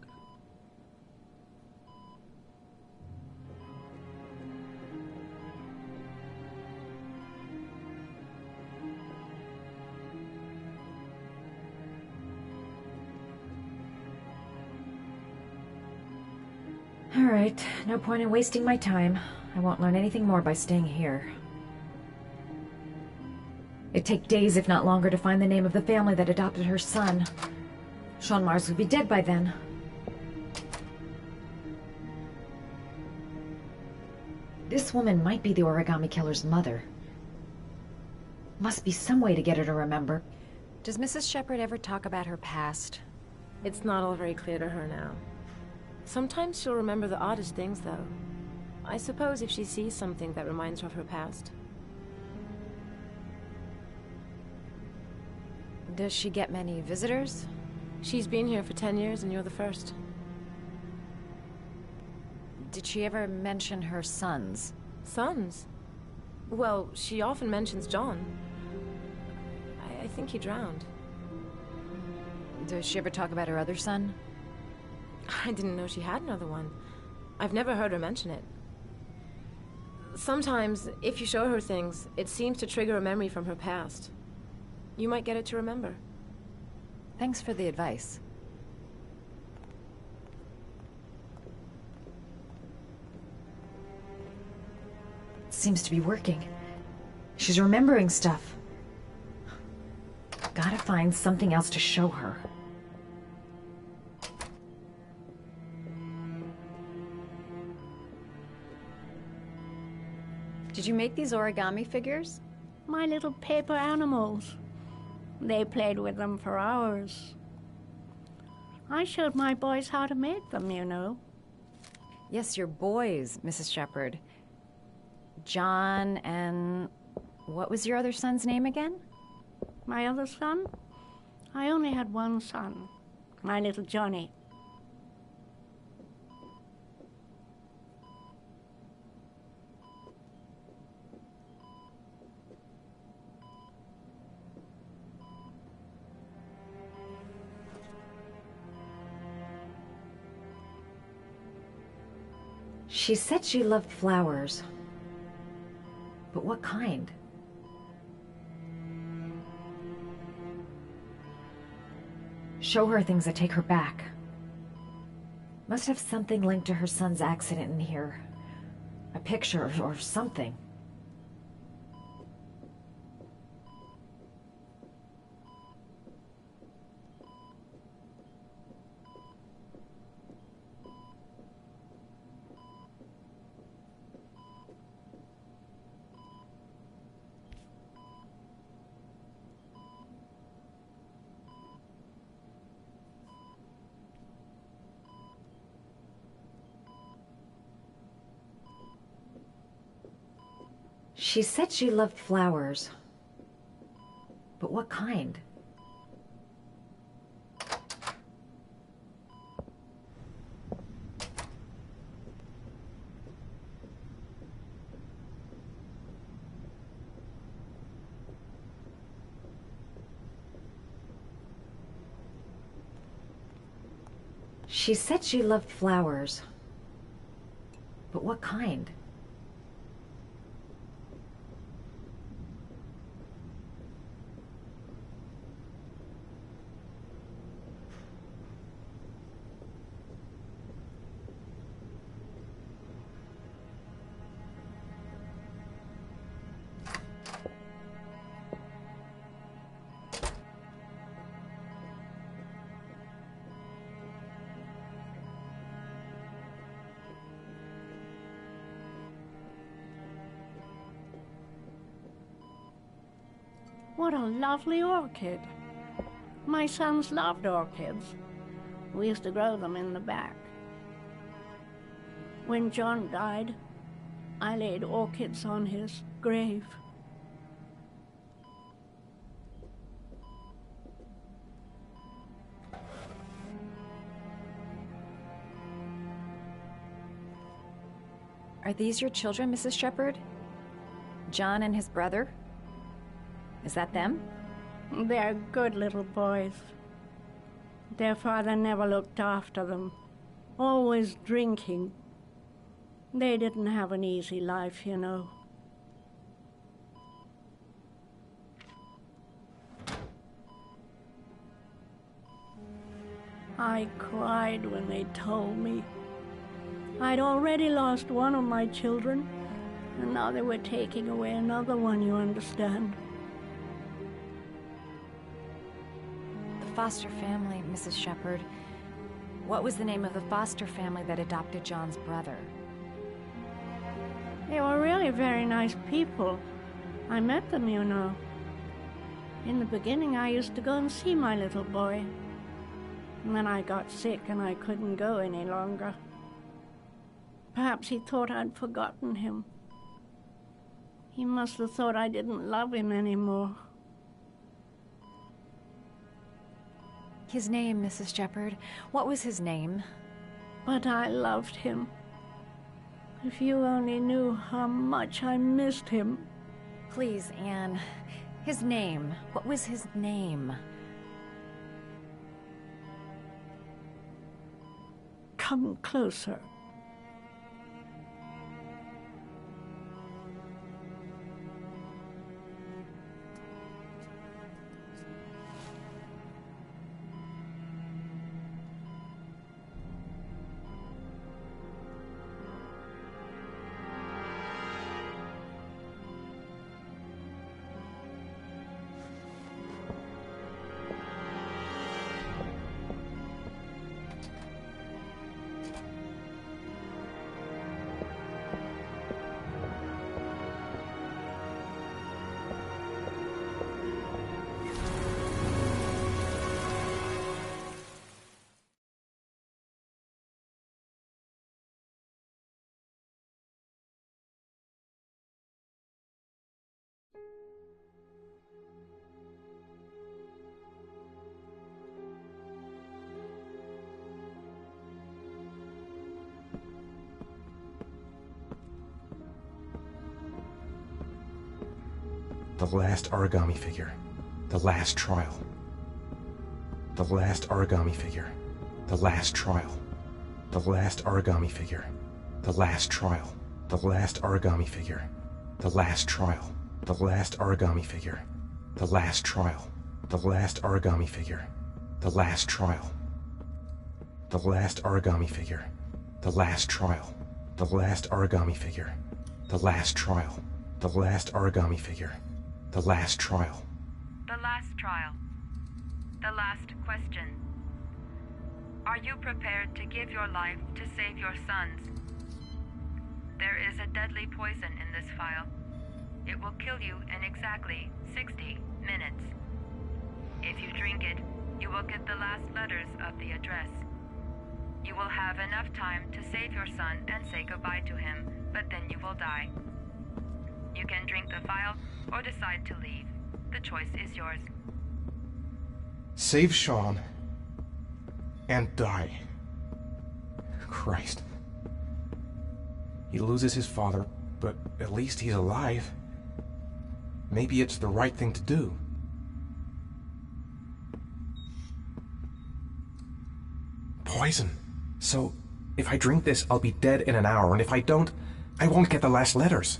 All right, no point in wasting my time. I won't learn anything more by staying here. It'd take days, if not longer, to find the name of the family that adopted her son. Sean Mars would be dead by then. This woman might be the origami killer's mother. Must be some way to get her to remember. Does Mrs. Shepherd ever talk about her past? It's not all very clear to her now. Sometimes she'll remember the oddest things, though. I suppose if she sees something that reminds her of her past. Does she get many visitors? She's been here for 10 years and you're the first. Did she ever mention her sons? Sons? Well, she often mentions John. I think he drowned. Does she ever talk about her other son? I didn't know she had another one. I've never heard her mention it. Sometimes, if you show her things, it seems to trigger a memory from her past. You might get it to remember. Thanks for the advice. It seems to be working. She's remembering stuff. Gotta find something else to show her. Did you make these origami figures? My little paper animals. They played with them for hours. I showed my boys how to make them, you know. Yes, your boys, Mrs. Shepherd. John and... what was your other son's name again? My other son? I only had one son, my little Johnny. She said she loved flowers. But what kind? Show her things that take her back. Must have something linked to her son's accident in here. A picture or something. She said she loved flowers. But what kind? She said she loved flowers. But what kind? What a lovely orchid. My sons loved orchids. We used to grow them in the back. When John died, I laid orchids on his grave. Are these your children, Mrs. Shepherd? John and his brother? Is that them? They're good little boys. Their father never looked after them, always drinking. They didn't have an easy life, you know. I cried when they told me. I'd already lost one of my children, and now they were taking away another one, you understand. Foster family, Mrs. Shepherd. What was the name of the foster family that adopted John's brother? They were really very nice people. I met them, you know. In the beginning, I used to go and see my little boy. And then I got sick and I couldn't go any longer. Perhaps he thought I'd forgotten him. He must have thought I didn't love him anymore. His name, Mrs. Shepherd. What was his name? But I loved him. If you only knew how much I missed him. Please, Anne. His name. What was his name? Come closer. The last origami figure. The last trial. The last origami figure. The last trial. The last origami figure. The last trial. The last origami figure. The last trial. The last origami figure. The last trial. The last origami figure. The last trial. The last origami figure. The last trial. The last origami figure. The last trial. The last origami figure. The last trial. The last trial. The last question. Are you prepared to give your life to save your sons? There is a deadly poison in this vial. It will kill you in exactly 60 minutes. If you drink it, you will get the last letters of the address. You will have enough time to save your son and say goodbye to him, but then you will die. You can drink the vial or decide to leave. The choice is yours. Save Sean and die. Christ. He loses his father, but at least he's alive. Maybe it's the right thing to do. Poison. So, if I drink this, I'll be dead in an hour, and if I don't, I won't get the last letters.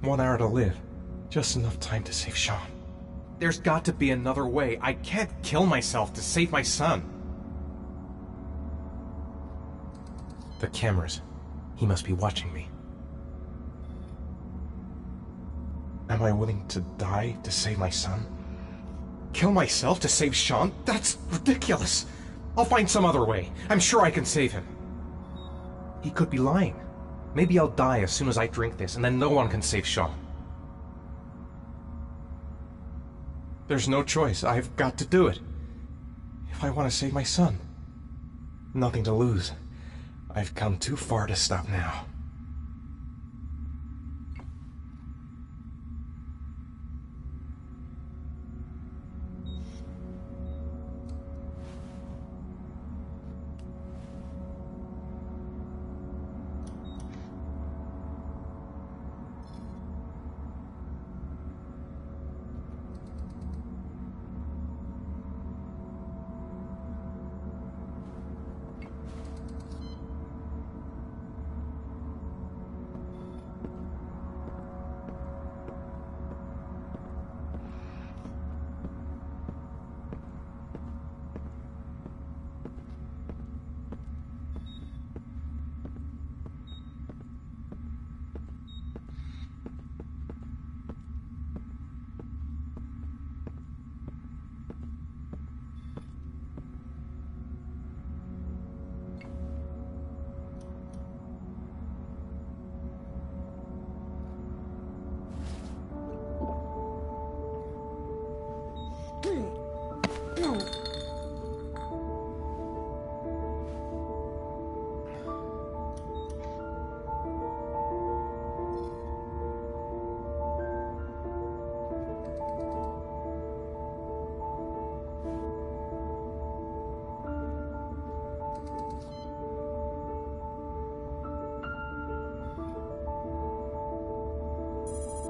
1 hour to live. Just enough time to save Sean. There's got to be another way. I can't kill myself to save my son. The cameras. He must be watching me. Am I willing to die to save my son? Kill myself to save Sean? That's ridiculous. I'll find some other way. I'm sure I can save him. He could be lying. Maybe I'll die as soon as I drink this, and then no one can save Sean. There's no choice. I've got to do it. If I want to save my son. Nothing to lose. I've come too far to stop now.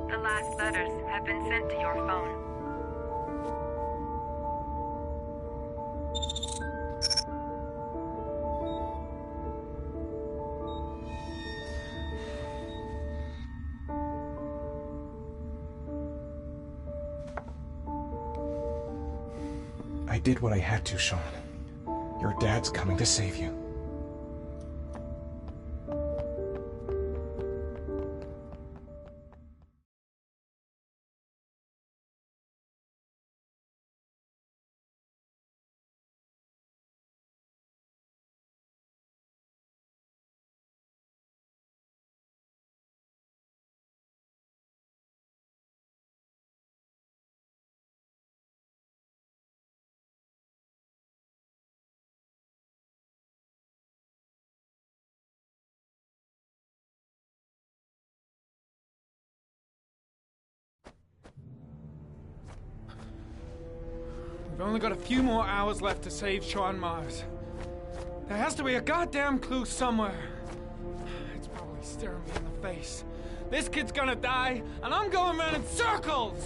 The last letters have been sent to your phone. I did what I had to, Sean. Your dad's coming to save you. We've only got a few more hours left to save Sean Mars. There has to be a goddamn clue somewhere. It's probably staring me in the face. This kid's gonna die, and I'm going around in circles!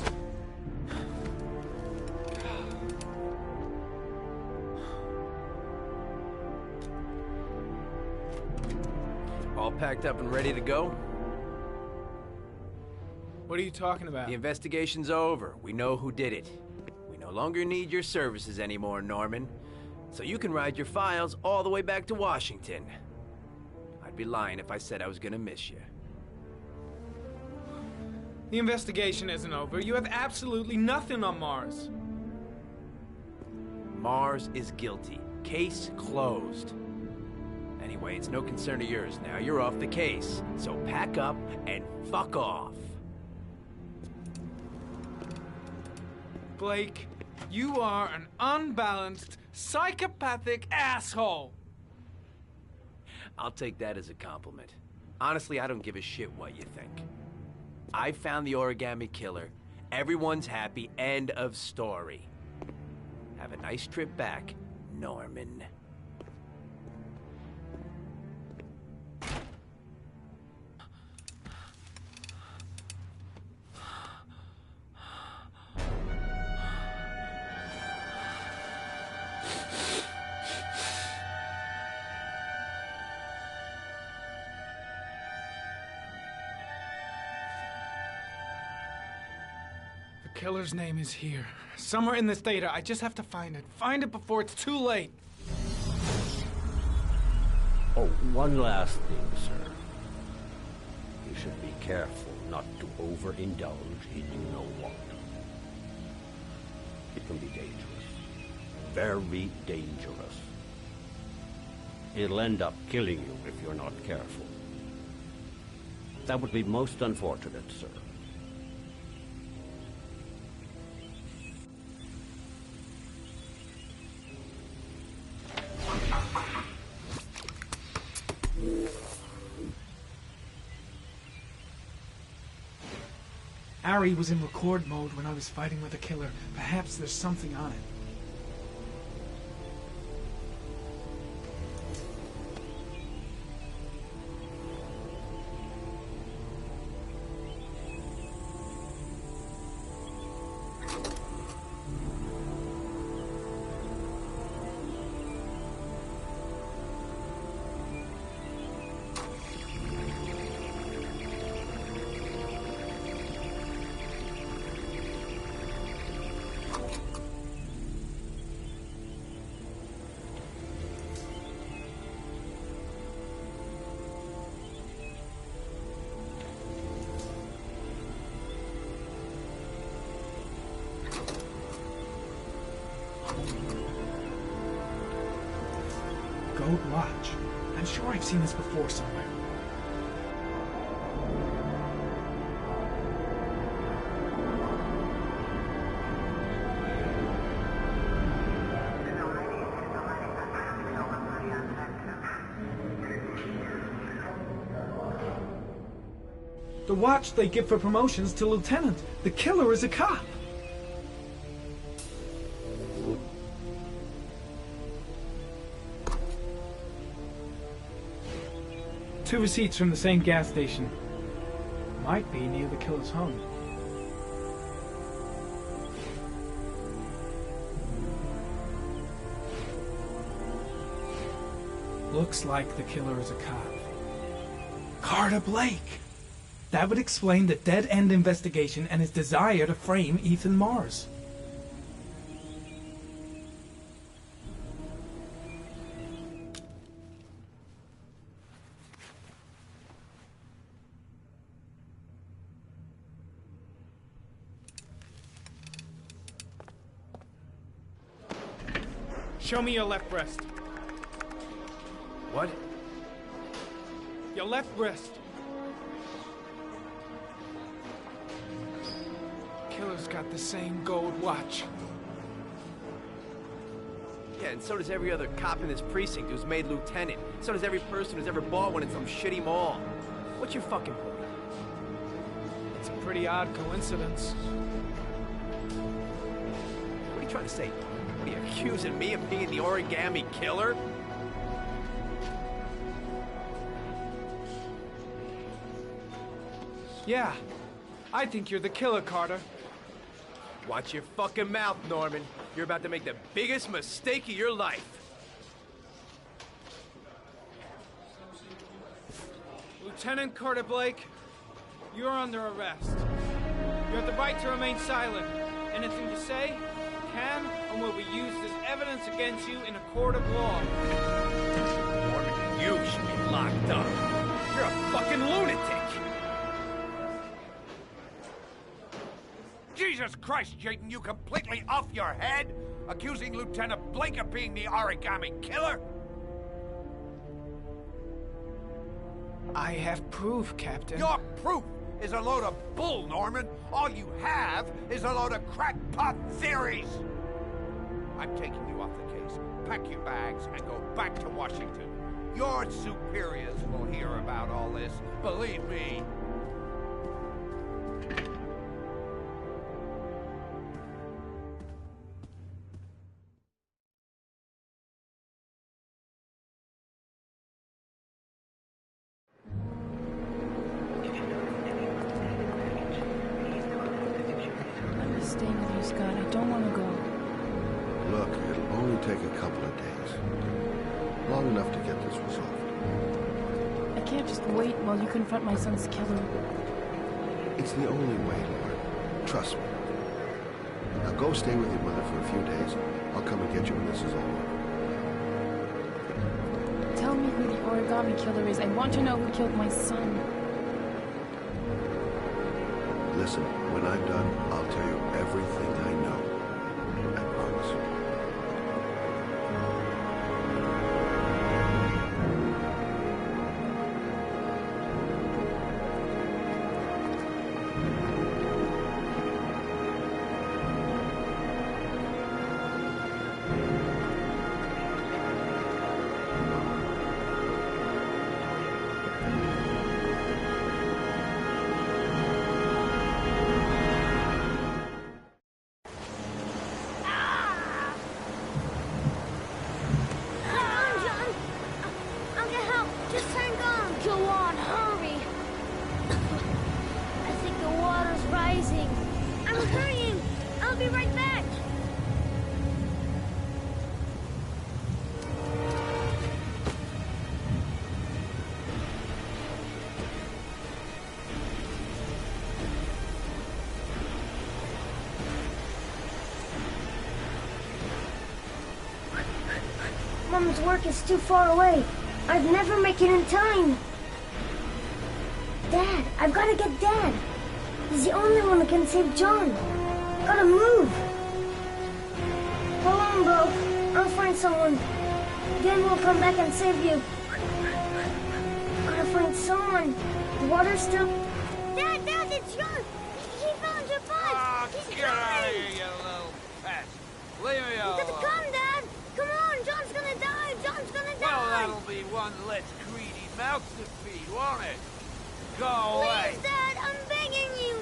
All packed up and ready to go? What are you talking about? The investigation's over. We know who did it. We no longer need your services anymore, Norman. So you can ride your files all the way back to Washington. I'd be lying if I said I was gonna miss you. The investigation isn't over. You have absolutely nothing on Mars. Mars is guilty. Case closed. Anyway, it's no concern of yours now. You're off the case. So pack up and fuck off. Blake, you are an unbalanced, psychopathic asshole. I'll take that as a compliment. Honestly, I don't give a shit what you think. I found the origami killer. Everyone's happy. End of story. Have a nice trip back, Norman. The killer's name is here. Somewhere in this data. I just have to find it. Find it before it's too late. Oh, one last thing, sir. You should be careful not to overindulge in you know what. It can be dangerous. Very dangerous. It'll end up killing you if you're not careful. That would be most unfortunate, sir. Ari was in record mode when I was fighting with the killer. Perhaps there's something on it. Gold watch. I'm sure I've seen this before somewhere. The watch they give for promotions to lieutenant. The killer is a cop. Two receipts from the same gas station. Might be near the killer's home. Looks like the killer is a cop. Carter Blake! That would explain the dead-end investigation and his desire to frame Ethan Mars. Show me your left breast. What? Your left breast. Killer's got the same gold watch. Yeah, and so does every other cop in this precinct who's made lieutenant. So does every person who's ever bought one in some shitty mall. What's your fucking point? It's a pretty odd coincidence. What are you trying to say? What are you accusing me of being the origami killer? Yeah, I think you're the killer, Carter. Watch your fucking mouth, Norman. You're about to make the biggest mistake of your life. Lieutenant Carter Blake, you're under arrest. You have the right to remain silent. Anything you say can and will be used as evidence against you in a court of law. Norman, you should be locked up. You're a fucking lunatic. Jesus Christ, Jayden, you completely off your head? Accusing Lieutenant Blake of being the origami killer? I have proof, Captain. Your proof is a load of bull, Norman. All you have is a load of crackpot theories. I'm taking you off the case. Pack your bags and go back to Washington. Your superiors will hear about all this, believe me. I'm staying with you, Scott. I don't want to go. Look, it'll only take a couple of days. Long enough to get this resolved. I can't just wait while you confront my son's killer. It's the only way, Lauren. Trust me. Now go stay with your mother for a few days. I'll come and get you when this is all over. Tell me who the origami killer is. I want to know who killed my son. Listen, when I'm done, I'll tell you everything I know. I promise. Mom's work is too far away. I'd never make it in time. Dad, I've got to get Dad. He's the only one that can save John. Gotta move. Hold on, bro. I'll find someone. Then we'll come back and save you. Gotta find someone. The water's still... Dad, it's John. He found your bike. Oh, He's get out of coming. here, you little pest. Leave me You alone. gotta come, Dad. Come on, John's gonna die. John's gonna die. Well, that'll be one less greedy mouth to feed, won't it? Go away. Please, Dad, I'm begging you.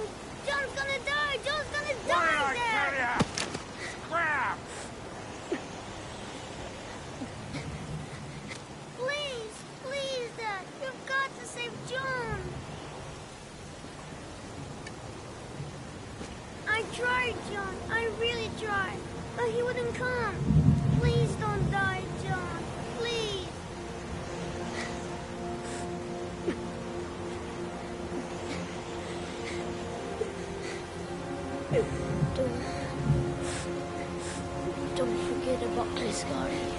John's gonna die. John's gonna What did die, I Dad. tell ya? Scrap! Please, Dad. You've got to save John. I tried, John. I really tried. But he wouldn't come. Please don't die, John. Please. Don't forget about my Scotty.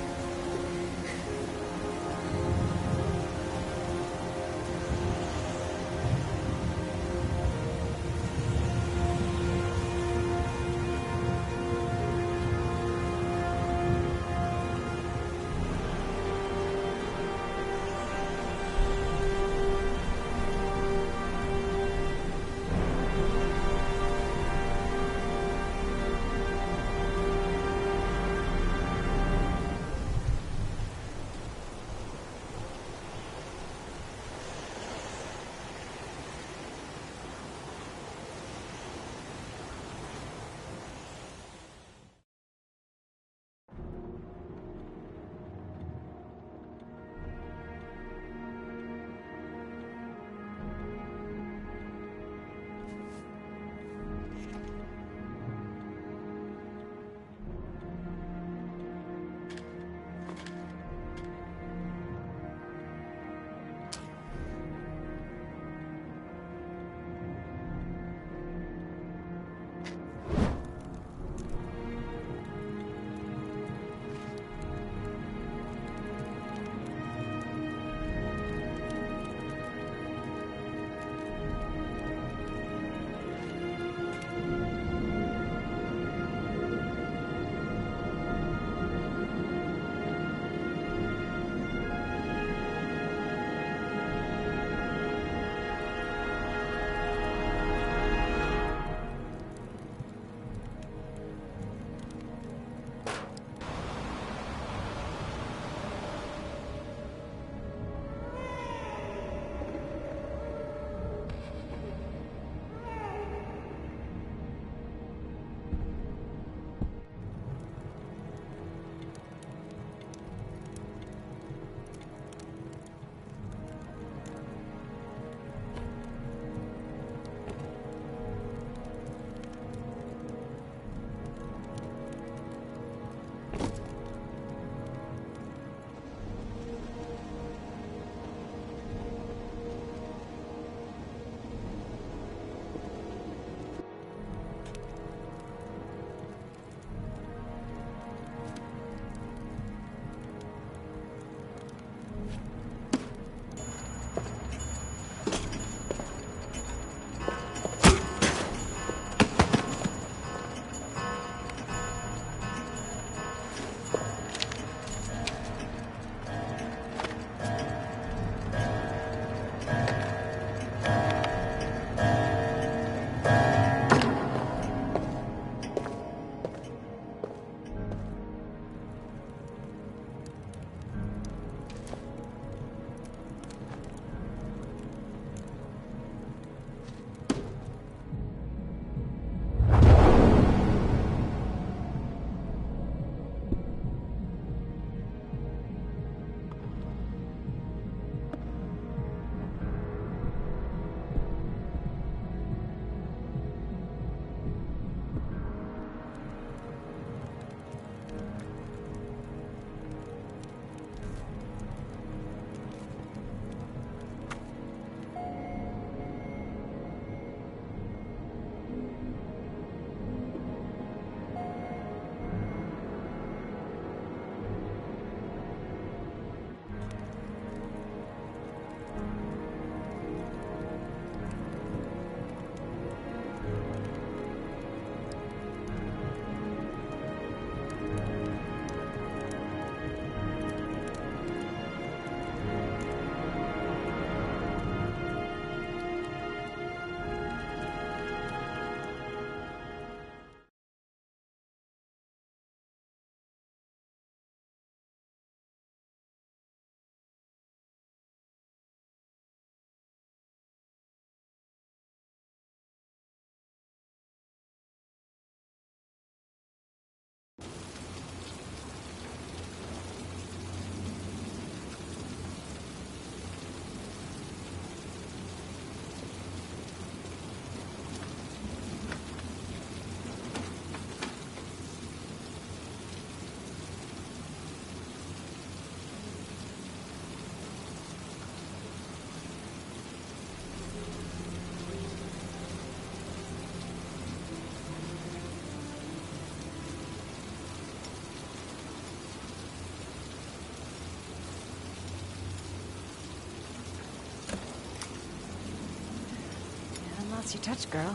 else you touch, girl.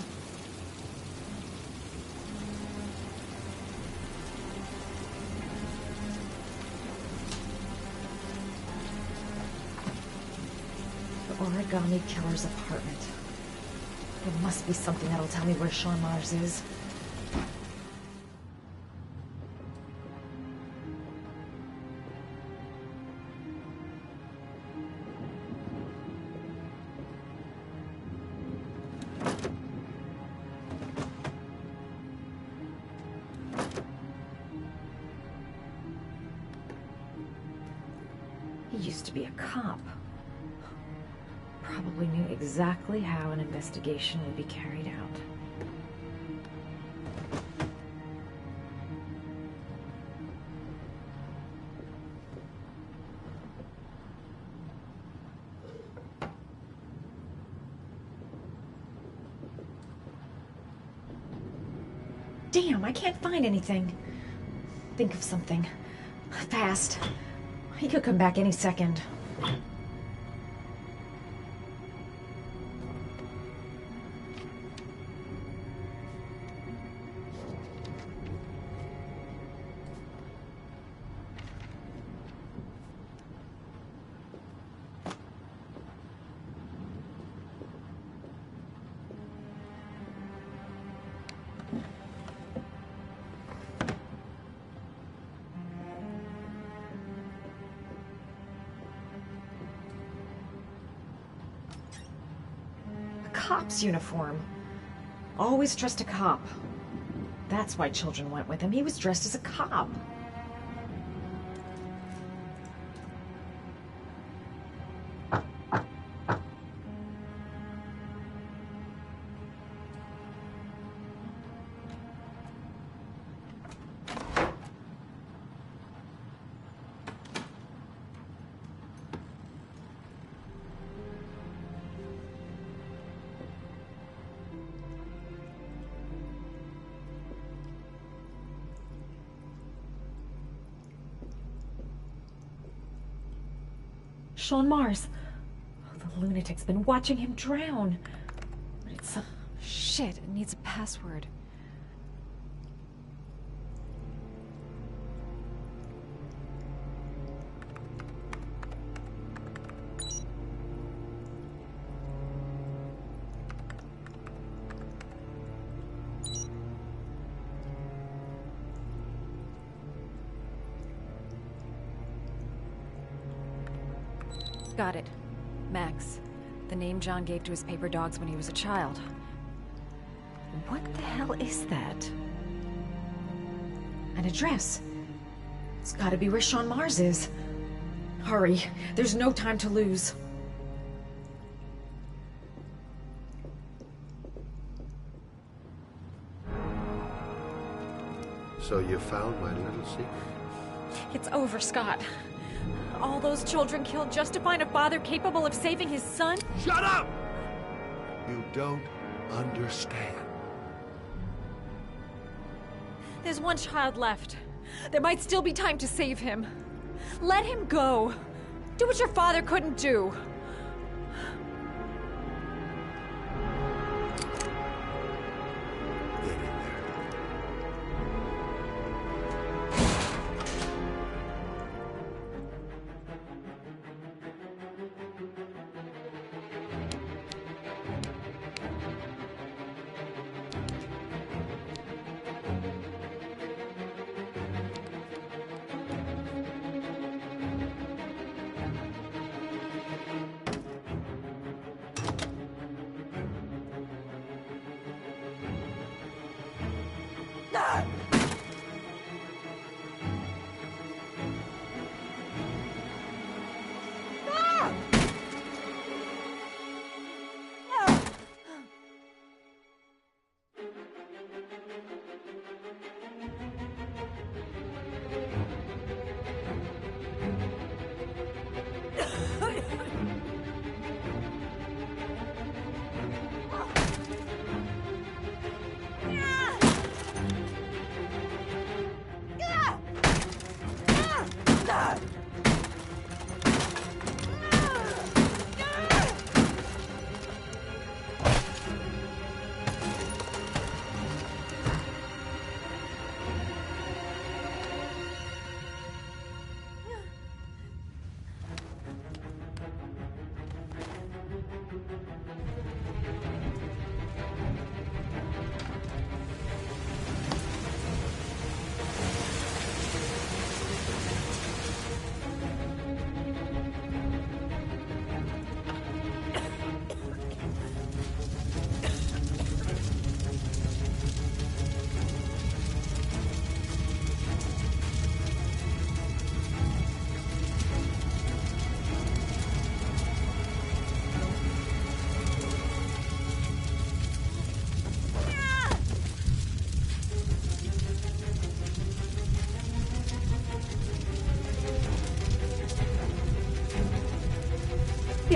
The origami killer's apartment. There must be something that'll tell me where Sean Mars is. He used to be a cop. Probably knew exactly how an investigation would be carried out. Damn, I can't find anything. Think of something. Fast. He could come back any second. Cop's uniform. Always trust a cop. That's why children went with him. He was dressed as a cop. Sean Mars. Oh, the lunatic's been watching him drown. But it's some... Shit, it needs a password. Got it. Max. The name John gave to his paper dogs when he was a child. What the hell is that? An address. It's gotta be where Sean Mars is. Hurry. There's no time to lose. So you found my little secret? It's over, Scott. All those children killed just to find a father capable of saving his son? Shut up! You don't understand. There's one child left. There might still be time to save him. Let him go. Do what your father couldn't do.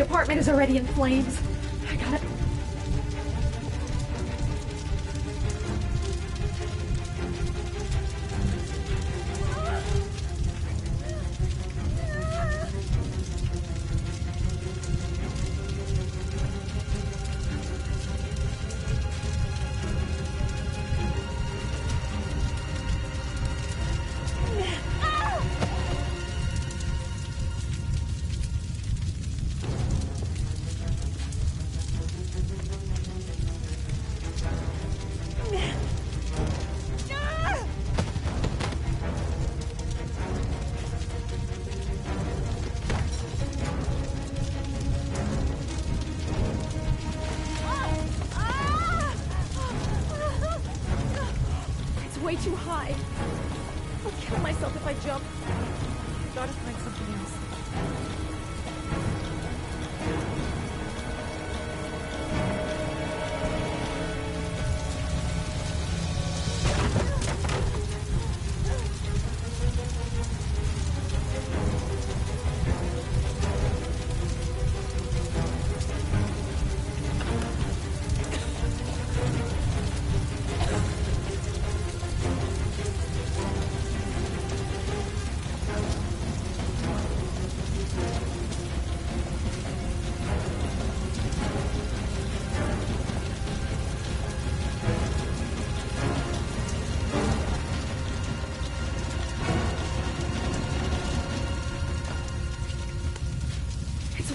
apartment is already in flames. I gotta... Way too high. I'll kill myself if I jump. I gotta find something else.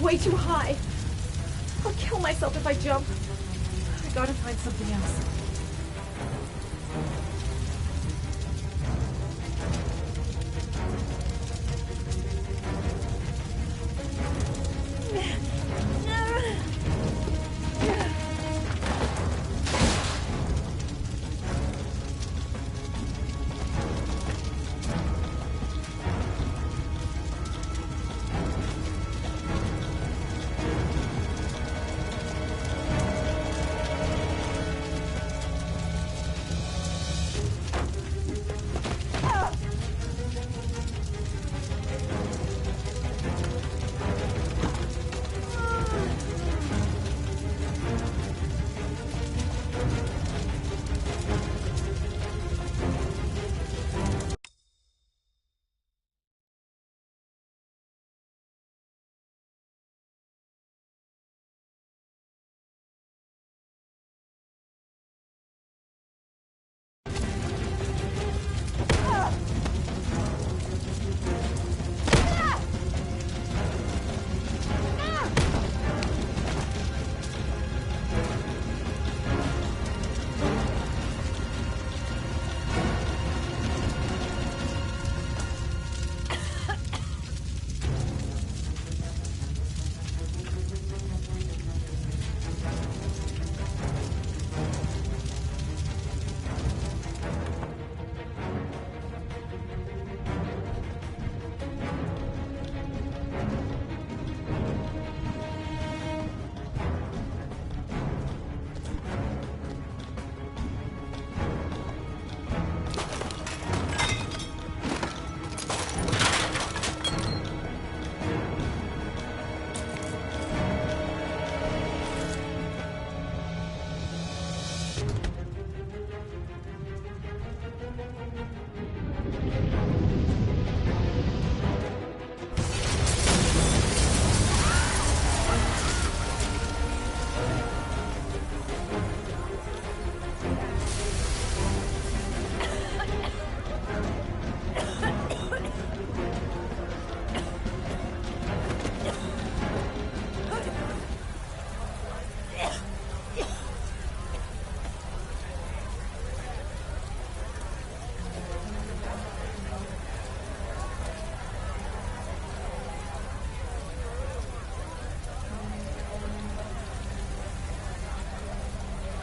Way too high. I'll kill myself if I jump. I gotta find something else.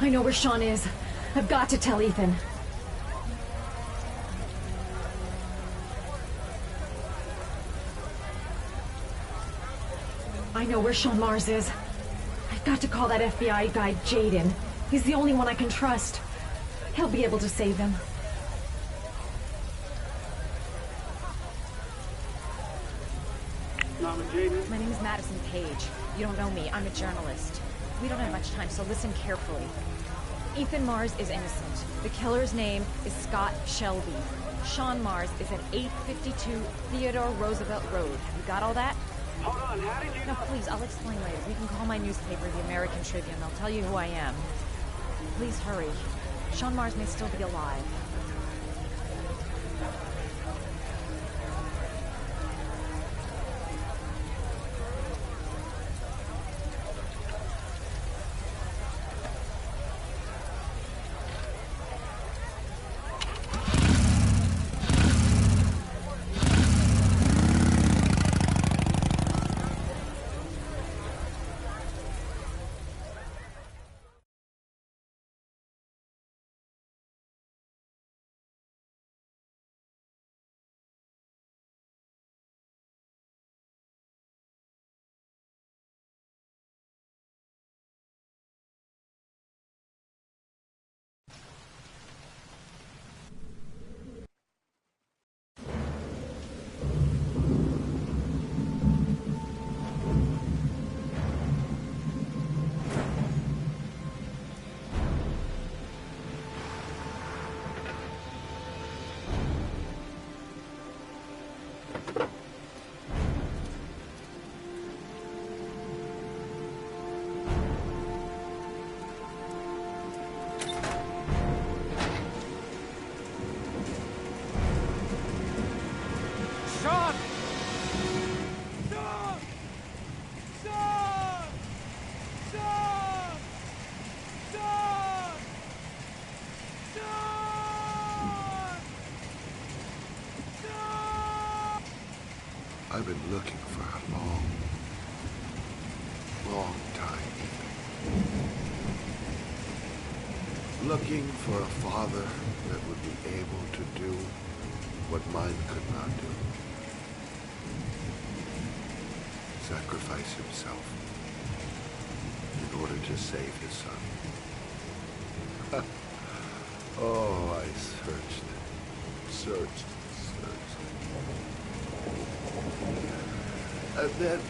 I know where Sean is. I've got to tell Ethan. I know where Sean Mars is. I've got to call that FBI guy, Jaden. He's the only one I can trust. He'll be able to save him. My name is Madison Page. You don't know me. I'm a journalist. We don't have much time, so listen carefully. Ethan Mars is innocent. The killer's name is Scott Shelby. Sean Mars is at 852 Theodore Roosevelt Road. Have you got all that? Hold on, how did you... No, please, I'll explain later. You can call my newspaper, the American Tribune. They'll tell you who I am. Please hurry. Sean Mars may still be alive. I've been looking for a long, long time. Looking for a father that would be able to do what mine could not do. Sacrifice himself in order to save his son. Oh, I searched. And then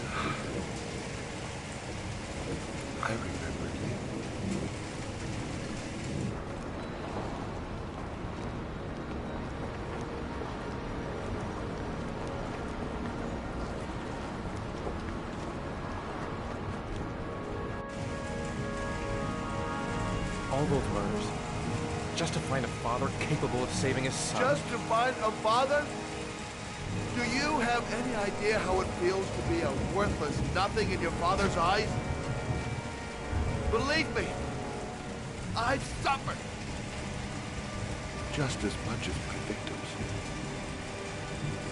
I remembered you. All those murders, just to find a father capable of saving his son. Just to find a father? Do you have any idea how it feels to be a worthless nothing in your father's eyes? Believe me, I've suffered just as much as my victims.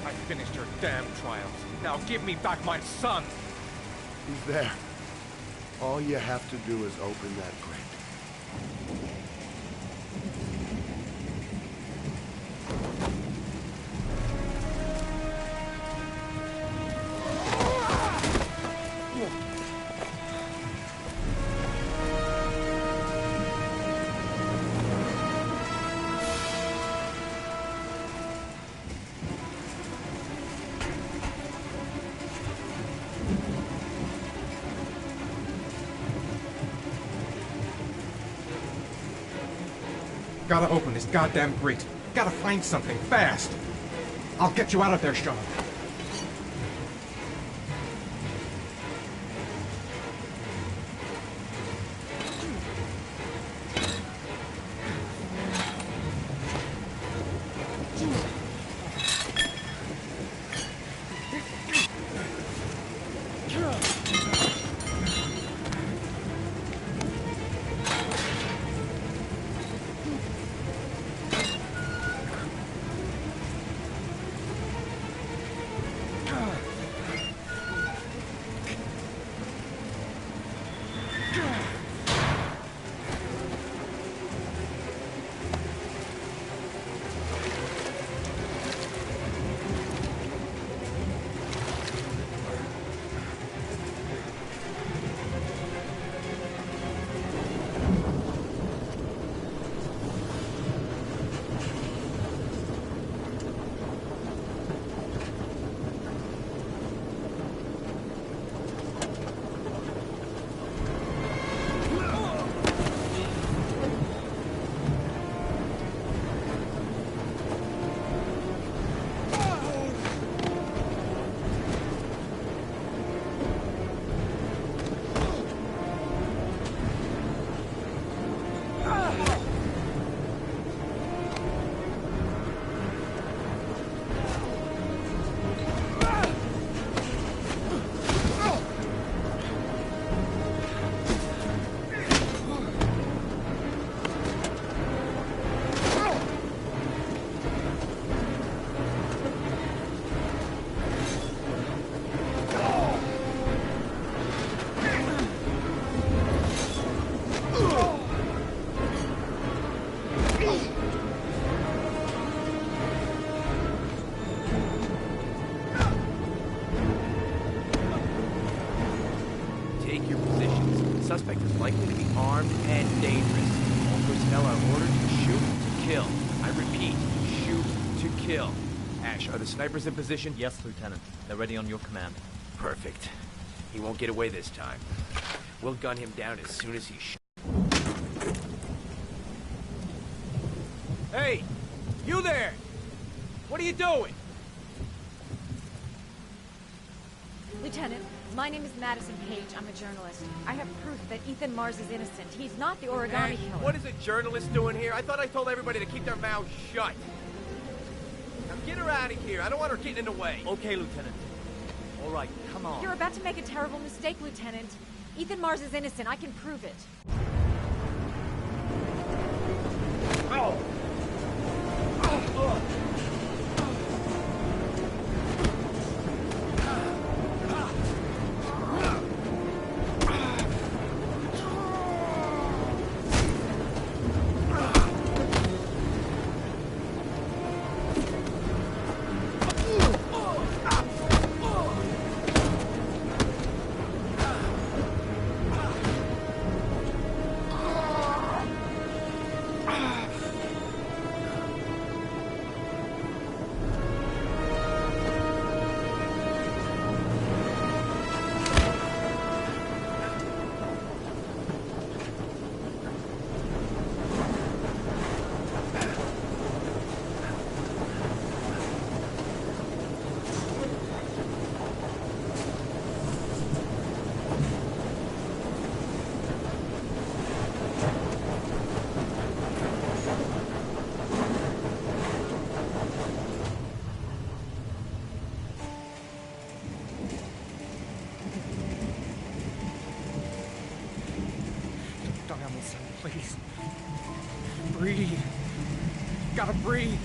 I finished your damn trials. Now give me back my son! He's there. All you have to do is open that grate. Gotta open this goddamn grate. Gotta find something, fast! I'll get you out of there, Sean. suspect is likely to be armed and dangerous. All personnel are ordered to shoot to kill. I repeat, shoot to kill. Ash, are the snipers in position? Yes, Lieutenant. They're ready on your command. Perfect. He won't get away this time. We'll gun him down as soon as he Hey! You there! What are you doing? Lieutenant, my name is Madison Page. I'm a journalist. I have proof that Ethan Mars is innocent. He's not the origami killer. What is a journalist doing here? I thought I told everybody to keep their mouths shut. Now get her out of here. I don't want her getting in the way. Okay, Lieutenant. All right, come on. You're about to make a terrible mistake, Lieutenant. Ethan Mars is innocent. I can prove it. Oh! Please. Breathe. Gotta breathe.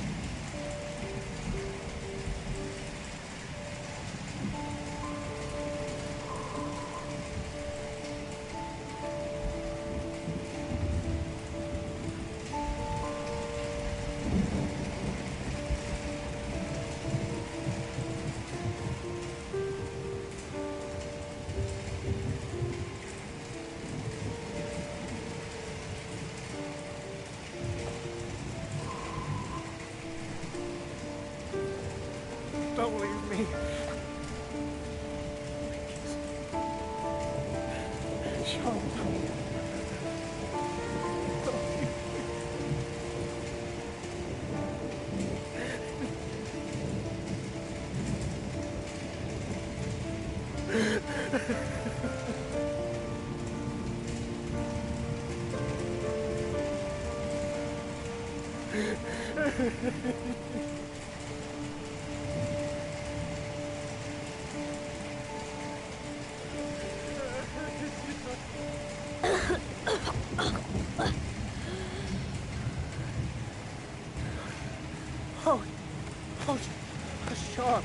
Don't leave me. Sean. Sean.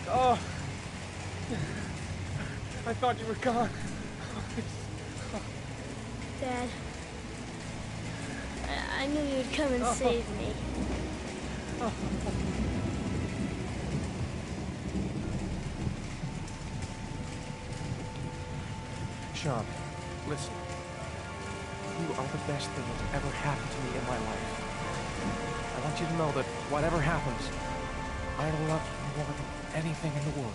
Oh. I thought you were gone. Dad, I knew you'd come and save me. Sean, listen. You are the best thing that's ever happened to me in my life. I want you to know that whatever happens, I love you more than anything in the world.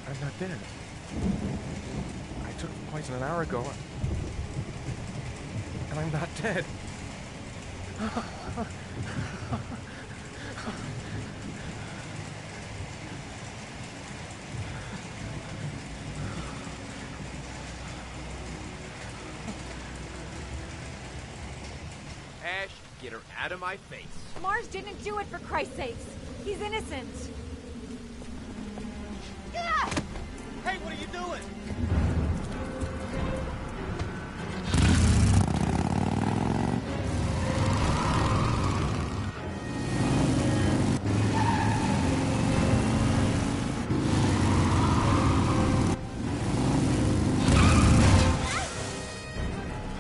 I'm not dead. I took the poison an hour ago, and I'm not dead. Ash, get her out of my face. Mars didn't do it, for Christ's sakes. He's innocent. Hey, what are you doing?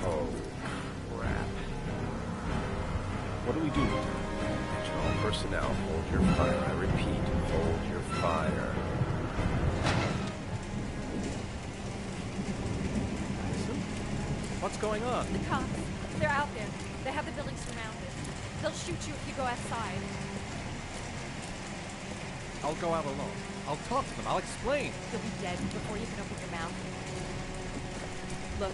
Oh, crap. What do we do? Attention all personnel, hold your fire. I repeat, hold your fire. What's going on? The cops. They're out there. They have the building surrounded. They'll shoot you if you go outside. I'll go out alone. I'll talk to them. I'll explain. You'll be dead before you can open your mouth. Look,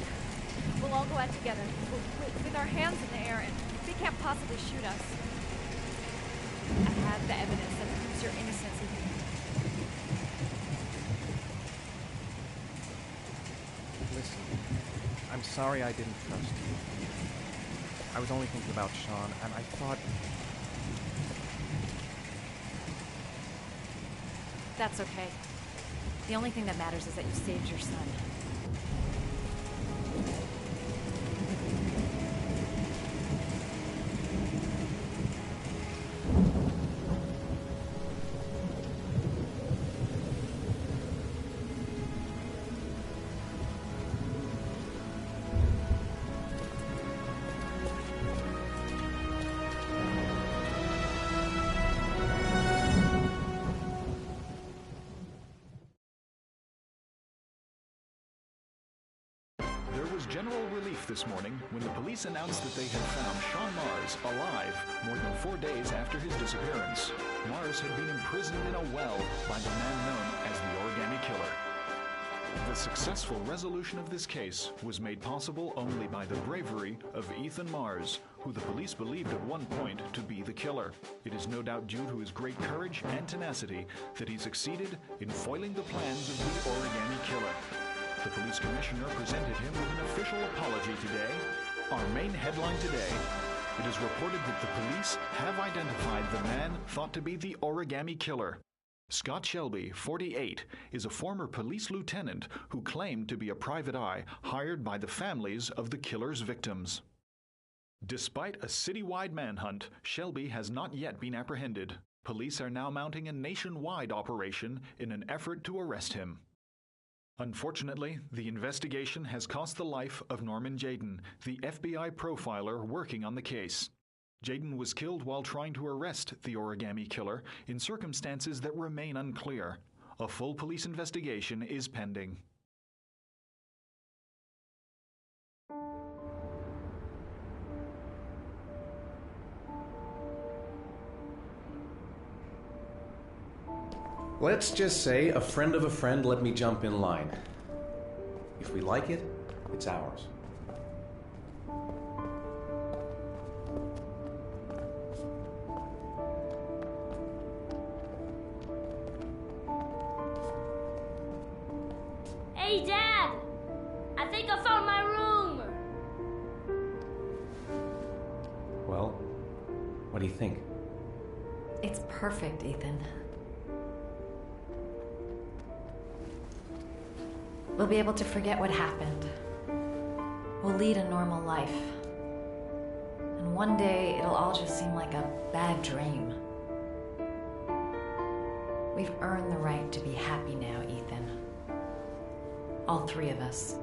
we'll all go out together with our hands in the air, and they can't possibly shoot us. I have the evidence that proves your innocence. Listen, I'm sorry I didn't trust you. I was only thinking about Sean, and I thought... That's okay. The only thing that matters is that you saved your son. General relief this morning when the police announced that they had found Sean Mars alive more than 4 days after his disappearance. Mars had been imprisoned in a well by the man known as the Origami Killer. The successful resolution of this case was made possible only by the bravery of Ethan Mars, who the police believed at one point to be the killer. It is no doubt due to his great courage and tenacity that he succeeded in foiling the plans of the Origami Killer. The police commissioner presented him with an official apology today. Our main headline today: it is reported that the police have identified the man thought to be the Origami Killer. Scott Shelby, 48, is a former police lieutenant who claimed to be a private eye hired by the families of the killer's victims. Despite a citywide manhunt, Shelby has not yet been apprehended. Police are now mounting a nationwide operation in an effort to arrest him. Unfortunately, the investigation has cost the life of Norman Jayden, the FBI profiler working on the case. Jayden was killed while trying to arrest the Origami Killer in circumstances that remain unclear. A full police investigation is pending. Let's just say a friend of a friend let me jump in line. If we like it, it's ours. Hey, Dad! I think I found my room! Well, what do you think? It's perfect, Ethan. We'll be able to forget what happened. We'll lead a normal life. And one day, it'll all just seem like a bad dream. We've earned the right to be happy now, Ethan. All three of us.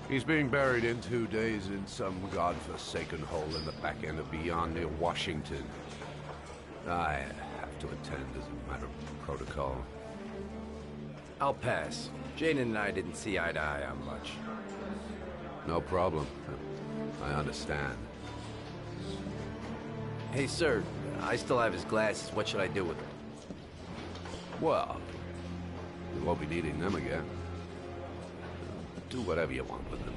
He's being buried in 2 days in some godforsaken hole in the back end of beyond near Washington. I have to attend as a matter of protocol. I'll pass. Jayden and I didn't see eye to eye on much. No problem. I understand. Hey, sir, I still have his glasses. What should I do with them? Well, you won't be needing them again. Do whatever you want with them.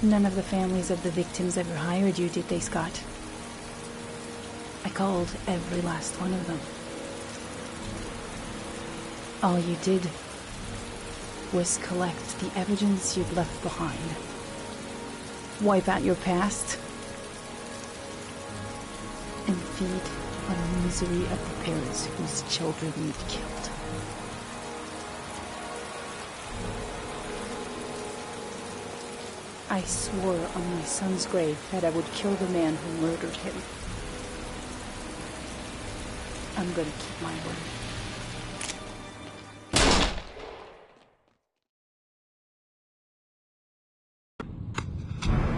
None of the families of the victims ever hired you, did they, Scott? I called every last one of them. All you did was collect the evidence you'd left behind. Wipe out your past. And feed on the misery of the parents whose children you'd killed. I swore on my son's grave that I would kill the man who murdered him. I'm gonna keep my word.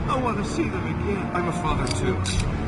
I want to see them again. I'm a father too.